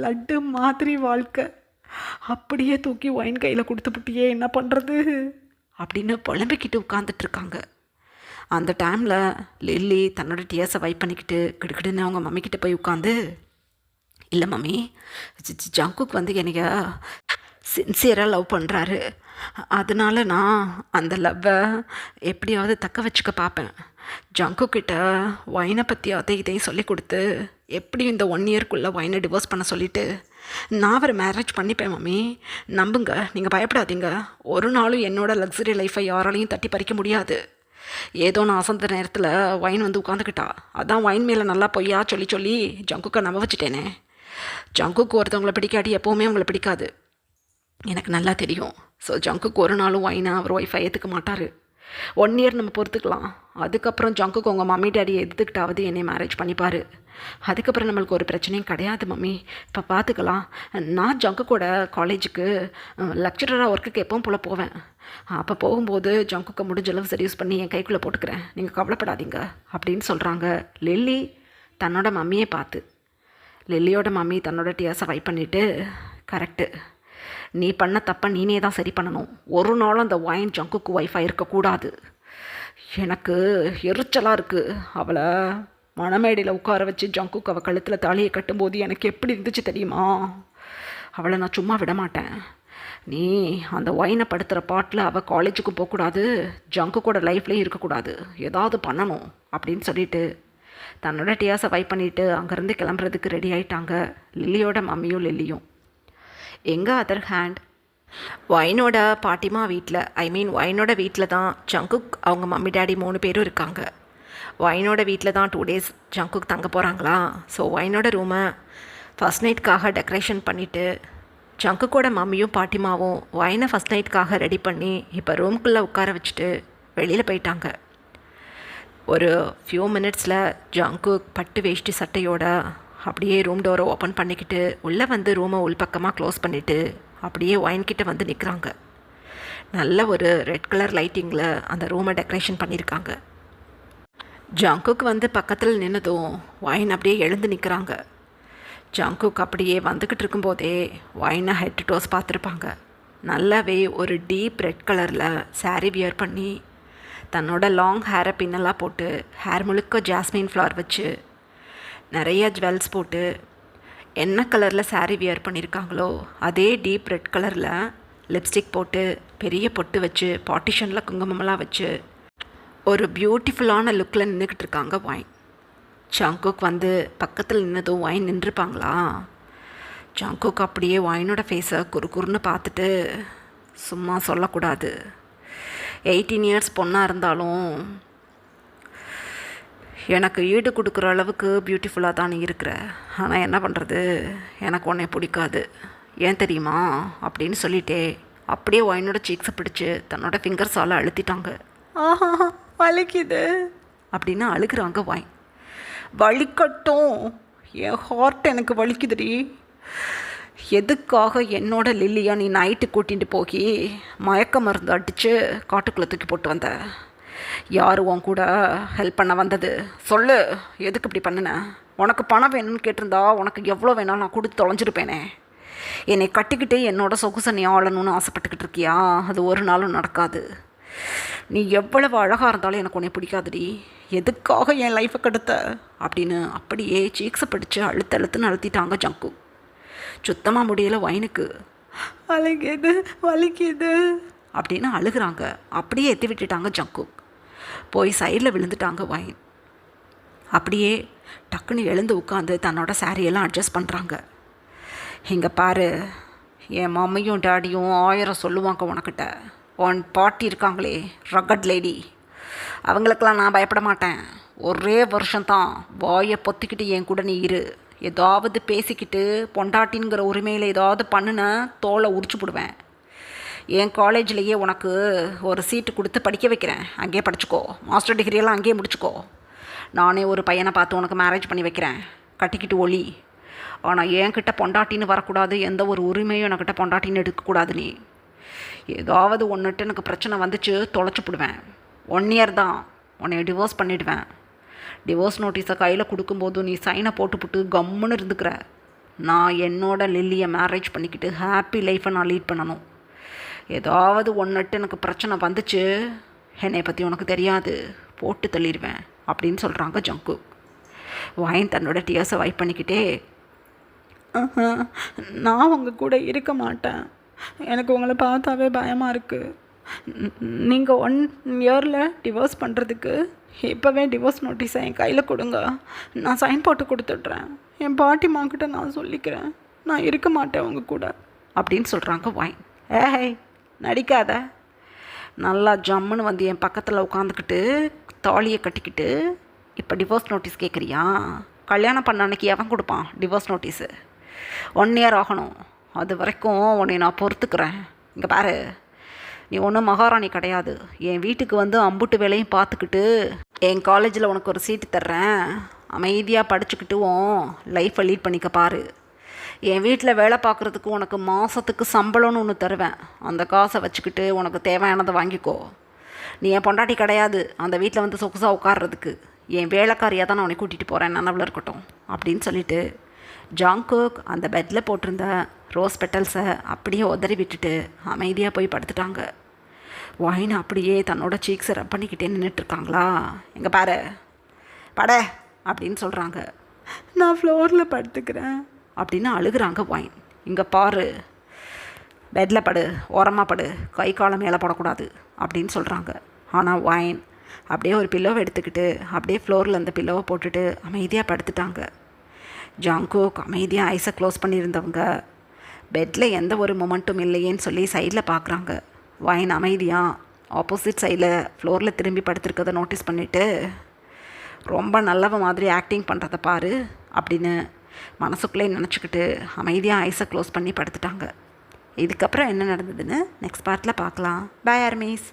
லட்டு மாதிரி வாழ்க்கை. அப்படியே தூக்கி ஒயின் கையில் கொடுத்துப்புட்டியே, என்ன பண்ணுறது அப்படின்னு புலம்பிக்கிட்டு உட்காந்துட்ருக்காங்க. அந்த டைமில் லில்லி தன்னோட டிஎஸை வைப் பண்ணிக்கிட்டு கிடுக்கிடுன்னு அவங்க மம்மிக்கிட்ட போய் உட்காந்து, இல்லை மம்மி, ஜங்குக் வந்து என்னைய சின்சியராக லவ் பண்ணுறாரு. அதனால நான் அந்த லவ்வை எப்படியாவது தக்க வச்சுக்க பார்ப்பேன். ஜங்குக்கிட்ட ஒயினை பற்றி அதை இதையும் சொல்லி கொடுத்து எப்படியும் இந்த 1 இயர்க்குள்ளே ஒயினை டிவோர்ஸ் பண்ண சொல்லிவிட்டு நான் அவரை மேரேஜ் பண்ணிப்பேன் மம்மி. நம்புங்க, நீங்கள் பயப்படாதீங்க. ஒரு நாளும் என்னோடய லக்ஸரி லைஃப்பை யாராலையும் தட்டி பறிக்க முடியாது. ஏதோ நான் அசந்த நேரத்தில் ஒயின் வந்து உட்காந்துக்கிட்டா. அதான் ஒயின் மேலே நல்லா பொய்யா சொல்லி சொல்லி ஜங்குக்கை நம்ப வச்சுட்டேனே. ஜங்குக்கு ஒருத்தவங்களை பிடிக்காட்டி எப்போவுமே அவங்கள பிடிக்காது, எனக்கு நல்லா தெரியும். ஸோ ஜங்குக்கு ஒரு நாளும் ஒயினை அவர் ஒய்ஃபை ஏற்றுக்க மாட்டார். 1 இயர் நம்ம பொறுத்துக்கலாம். அதுக்கப்புறம் ஜங்குக்கு உங்கள் மம்மி டேடியை எதுக்கிட்டாவது என்னை மேரேஜ் பண்ணிப்பார். அதுக்கப்புறம் நம்மளுக்கு ஒரு பிரச்சனையும் கிடையாது மம்மி. இப்போ பார்த்துக்கலாம். நான் ஜங்குக்கோட காலேஜுக்கு லெக்சரராக ஒர்க்குக்கு எப்பவும் போல் போவேன். அப்போ போகும்போது ஜங்குக்கை முடிஞ்சளவு சர்வீஸ் பண்ணி என் கைக்குள்ளே போட்டுக்கிறேன், நீங்கள் கவலைப்படாதீங்க அப்படின்னு சொல்கிறாங்க லில்லி தன்னோட மம்மியை பார்த்து. லில்லியோட மம்மி தன்னோட டிஎஸை வைப் பண்ணிவிட்டு, கரெக்டு, நீ பண்ண தப்பை நீனே தான் சரி பண்ணணும். ஒரு நாளும் அந்த ஒயின் ஜங்குக்கு ஒய்ஃபாக இருக்கக்கூடாது. எனக்கு எரிச்சலாக இருக்குது. அவளை மணமேடையில் உட்கார வச்சு ஜங்குக்கு அவள் கழுத்தில் தாலியை கட்டும்போது எனக்கு எப்படி இருந்துச்சு தெரியுமா? அவளை நான் சும்மா விட மாட்டேன். நீ அந்த ஒயினை படுத்துகிற பாட்டில் அவள் காலேஜுக்கு போகக்கூடாது, ஜங்குக்கோட லைஃப்லேயும் இருக்கக்கூடாது, ஏதாவது பண்ணணும் அப்படின்னு சொல்லிட்டு தன்னோட டிஎஸை வைப் பண்ணிவிட்டு அங்கேருந்து கிளம்புறதுக்கு ரெடி ஆகிட்டாங்க லில்லியோட மம்மியும் லில்லியும். எங்கள் அதர் ஹேண்ட் ஒயினோட பாட்டிமா வீட்டில், ஒயினோட வீட்டில் தான் ஜங்குக் அவங்க மம்மி டேடி 3 பேரும் இருக்காங்க. ஒயினோட வீட்டில் தான் 2 days ஜங்குக் தங்க போகிறாங்களா. ஸோ ஒயினோட ரூமை ஃபஸ்ட் நைட்காக டெக்கரேஷன் பண்ணிவிட்டு ஜங்குக்கோட மம்மியும் பாட்டிமாவும் ஒயினை ஃபஸ்ட் நைட்காக ரெடி பண்ணி இப்போ ரூம்குள்ளே உட்கார வச்சுட்டு வெளியில் போயிட்டாங்க. ஒரு ஃபியூ மினிட்ஸில் ஜங்குக் பட்டு வேஷ்டி சட்டையோட அப்படியே ரூம் டோரை ஓப்பன் பண்ணிக்கிட்டு உள்ளே வந்து ரூமை உள்பக்கமாக க்ளோஸ் பண்ணிவிட்டு அப்படியே ஒயின்கிட்ட வந்து நிற்கிறாங்க. நல்ல ஒரு ரெட் கலர் லைட்டிங்கில் அந்த ரூமை டெக்கரேஷன் பண்ணியிருக்காங்க. ஜங்குக் வந்து பக்கத்தில் நின்னதும் ஒயின் அப்படியே எழுந்து நிற்கிறாங்க. ஜங்குக் அப்படியே வந்துக்கிட்டு இருக்கும்போதே ஒயினை ஹெட் டு டோஸ் பார்த்துருப்பாங்க. நல்லாவே ஒரு டீப் ரெட் கலரில் சாரீ வியர் பண்ணி தன்னோட லாங் ஹேரை பின்னெல்லாம் போட்டு ஹேர் முழுக்க ஜாஸ்மின் ஃப்ளவர் வச்சு நிறைய ஜுவல்ஸ் போட்டு என்ன கலரில் சாரீ வியர் பண்ணியிருக்காங்களோ அதே டீப் ரெட் கலரில் லிப்ஸ்டிக் போட்டு பெரிய பொட்டு வச்சு பார்ட்டிஷனில் குங்குமமெல்லாம் வச்சு ஒரு பியூட்டிஃபுல்லான லுக்கில் நின்றுக்கிட்டு இருக்காங்க ஒயின். ஜங்குக் வந்து பக்கத்தில் நின்னதும் ஒயின் நின்றுருப்பாங்களா. ஜங்குக் அப்படியே ஒயினோட ஃபேஸை குறுன்னு பார்த்துட்டு, சும்மா சொல்லக்கூடாது, 18 இயர்ஸ் பொண்ணாக இருந்தாலும் எனக்கு ஈடு கொடுக்குற அளவுக்கு பியூட்டிஃபுல்லாக தான் நீ இருக்கிற. ஆனால் என்ன பண்ணுறது, எனக்கு உன்னை பிடிக்காது, ஏன் தெரியுமா அப்படின்னு சொல்லிட்டே அப்படியே ஒயினோட சீக்ஸை பிடிச்சி தன்னோட ஃபிங்கர்ஸால் அழுத்திட்டாங்க. ஆஹா, வலிக்குது அப்படின்னு அழுகிறாங்க ஒயின். வலிக்கட்டும், என் ஹார்ட் எனக்கு வலிக்குதுடி. எதுக்காக என்னோட லில்லியா நீ நைட்டு கூட்டிகிட்டு போய் மயக்க மருந்து அடித்து காட்டுக்குள்ளே தூக்கி போட்டு வந்த? யார் உன் கூட ஹெல்ப் பண்ண வந்தது சொல்லு. எதுக்கு இப்படி பண்ணின? உனக்கு பணம் வேணும்னு கேட்டிருந்தா உனக்கு எவ்வளோ வேணாலும் நான் கொடுத்து தொலைஞ்சிருப்பேனே. என்னை கட்டிக்கிட்டு என்னோட சொகுசை நீ ஆளணும்னு ஆசைப்பட்டுக்கிட்டு இருக்கியா? அது ஒரு நாளும் நடக்காது. நீ எவ்வளவு அழகாக இருந்தாலும் எனக்கு உன்னை பிடிக்காதுடி. எதுக்காக என் லைஃப்பை கெடுத்த அப்படின்னு அப்படியே சீக்ஸை பிடிச்சி அழுத்துன்னு அழுத்திட்டாங்க ஜங்கு. சுத்தமாக முடியல ஒயினுக்கு. வலிக்குது வலிக்குது அப்படின்னு அழுகிறாங்க. அப்படியே எத்தி விட்டுட்டாங்க ஜங்கு. போய் சைடில் விழுந்துட்டாங்க ஒயின். அப்படியே டக்குன்னு எழுந்து உட்காந்து தன்னோட சாரியெல்லாம் அட்ஜஸ்ட் பண்ணுறாங்க. இங்கே பாரு, என் மம்மியும் டேடியும் 1000 சொல்லுவாங்க உனக்கிட்ட. உன் பாட்டி இருக்காங்களே ரகட் லேடி, அவங்களுக்கெல்லாம் நான் பயப்பட மாட்டேன். ஒரே வருஷம்தான் வாயை பொத்திக்கிட்டு என் கூட நீ இரு. ஏதாவது பேசிக்கிட்டு பொண்டாட்டின்கிற உரிமையில் ஏதாவது பண்ணுன தோலை உரிச்சு போடுவேன். என் காலேஜ்லேயே உனக்கு ஒரு சீட்டு கொடுத்து படிக்க வைக்கிறேன். அங்கேயே படிச்சுக்கோ. மாஸ்டர் டிகிரியெல்லாம் அங்கேயே முடிச்சுக்கோ. நானே ஒரு பையனை பார்த்து உனக்கு மேரேஜ் பண்ணி வைக்கிறேன். கட்டிக்கிட்டு ஒளி. ஆனால் என்கிட்ட பொண்டாட்டின்னு வரக்கூடாது. எந்த ஒரு உரிமையும் என்கிட்ட பொண்டாட்டின்னு எடுக்கக்கூடாது. நீ ஏதாவது ஒன்றுட்டு எனக்கு பிரச்சனை வந்துச்சு தொலைச்சி போடுவேன். 1 இயர் தான், உன்னை டிவோர்ஸ் பண்ணிவிடுவேன். டிவோர்ஸ் நோட்டீஸை கையில் கொடுக்கும்போது நீ சைனை போட்டுப்புட்டு கம்முன்னு இருந்துக்கிற. நான் என்னோட லில்லியை மேரேஜ் பண்ணிக்கிட்டு ஹாப்பி லைஃப்பை நான் லீட் பண்ணணும். ஏதாவது ஒன்றுட்டு எனக்கு பிரச்சனை வந்துச்சு, என்னை பற்றி உனக்கு தெரியாது, போட்டு தள்ளிடுவேன் அப்படின்னு சொல்கிறாங்க ஜங்கு. ஒயின் தன்னோட டியர்ஸை வைப் பண்ணிக்கிட்டே, நான் உங்கள் கூட இருக்க மாட்டேன். எனக்கு உங்களை பார்த்தாவே பயமாக இருக்குது. நீங்கள் 1 இயரில் டிவோர்ஸ் பண்ணுறதுக்கு இப்போவே டிவோர்ஸ் நோட்டீஸை என் கையில் கொடுங்க. நான் சைன் போட்டு கொடுத்துட்றேன். என் பாட்டிம்மாக்கிட்ட நான் சொல்லிக்கிறேன். நான் இருக்க மாட்டேன் உங்கள் கூட அப்படின்னு சொல்கிறாங்க ஒயின். ஏய் நடிக்காத. நல்லா ஜம்முன்னு வந்து என் பக்கத்தில் உட்காந்துக்கிட்டு தாலியை கட்டிக்கிட்டு இப்போ டிவோர்ஸ் நோட்டீஸ் கேட்குறியா? கல்யாணம் பண்ண அன்னைக்கு எவன் கொடுப்பான் டிவோர்ஸ் நோட்டீஸு? 1 இயர் ஆகணும். அது வரைக்கும் உன்னை நான் பொறுத்துக்கிறேன். இங்கே பாரு, நீ ஒன்றும் மகாராணி கிடையாது. என் வீட்டுக்கு வந்து அம்புட்டு வேலையும் பார்த்துக்கிட்டு என் காலேஜில் உனக்கு ஒரு சீட்டு தர்றேன். அமைதியாக படிச்சுக்கிட்டுவும் லைஃப்பை லீட் பண்ணிக்க பாரு. என் வீட்டில் வேலை பார்க்குறதுக்கு உனக்கு மாதத்துக்கு சம்பளம்னு ஒன்று தருவேன். அந்த காசை வச்சுக்கிட்டு உனக்கு தேவையானதை வாங்கிக்கோ. நீ என் பொண்டாட்டி கிடையாது அந்த வீட்டில் வந்து சொகுசாக உட்கார்றதுக்கு. என் வேலைக்காரியாக தான் நான் உன்னை கூட்டிகிட்டு போகிறேன், நனவில் இருக்கட்டும் அப்படின்னு சொல்லிட்டு ஜாங்குக் அந்த பெட்டில் போட்டிருந்த ரோஸ் பெட்டல்ஸை அப்படியே உதறி விட்டுட்டு அமைதியாக போய் படுத்துட்டாங்க. ஒயின் அப்படியே தன்னோட சீக்ஸை ரப் பண்ணிக்கிட்டே நின்றுட்டுருக்காங்களா. எங்கே பாரு பட அப்படின்னு சொல்கிறாங்க. நான் ஃப்ளோரில் படுத்துக்கிறேன் அப்படின்னு அழுகிறாங்க ஒயின். இங்கே பாரு, பெட்டில் படு, ஓரமாக படு, கை காலம் மேலே போடக்கூடாது அப்படின்னு சொல்கிறாங்க. ஆனால் ஒயின் அப்படியே ஒரு பில்லோவை எடுத்துக்கிட்டு அப்படியே ஃப்ளோரில் அந்த பில்லோவை போட்டுட்டு அமைதியாக படுத்துட்டாங்க. ஜாங்குக் அமைதியாக ஐஸை க்ளோஸ் பண்ணியிருந்தவங்க பெட்டில் எந்த ஒரு மொமெண்ட்டும் இல்லையேன்னு சொல்லி சைடில் பார்க்குறாங்க. ஒயின் அமைதியாக ஆப்போசிட் சைடில் ஃப்ளோரில் திரும்பி படுத்துருக்கதை நோட்டீஸ் பண்ணிவிட்டு, ரொம்ப நல்லவ மாதிரி ஆக்டிங் பண்ணுறத பாரு அப்படின்னு மனசுக்குள்ளே நினச்சிக்கிட்டு அமைதியாக ஐஸை க்ளோஸ் பண்ணி படுத்துட்டாங்க. இதுக்கப்புறம் என்ன நடந்ததுன்னு நெக்ஸ்ட் பார்ட்டில் பார்க்கலாம். Bye armies.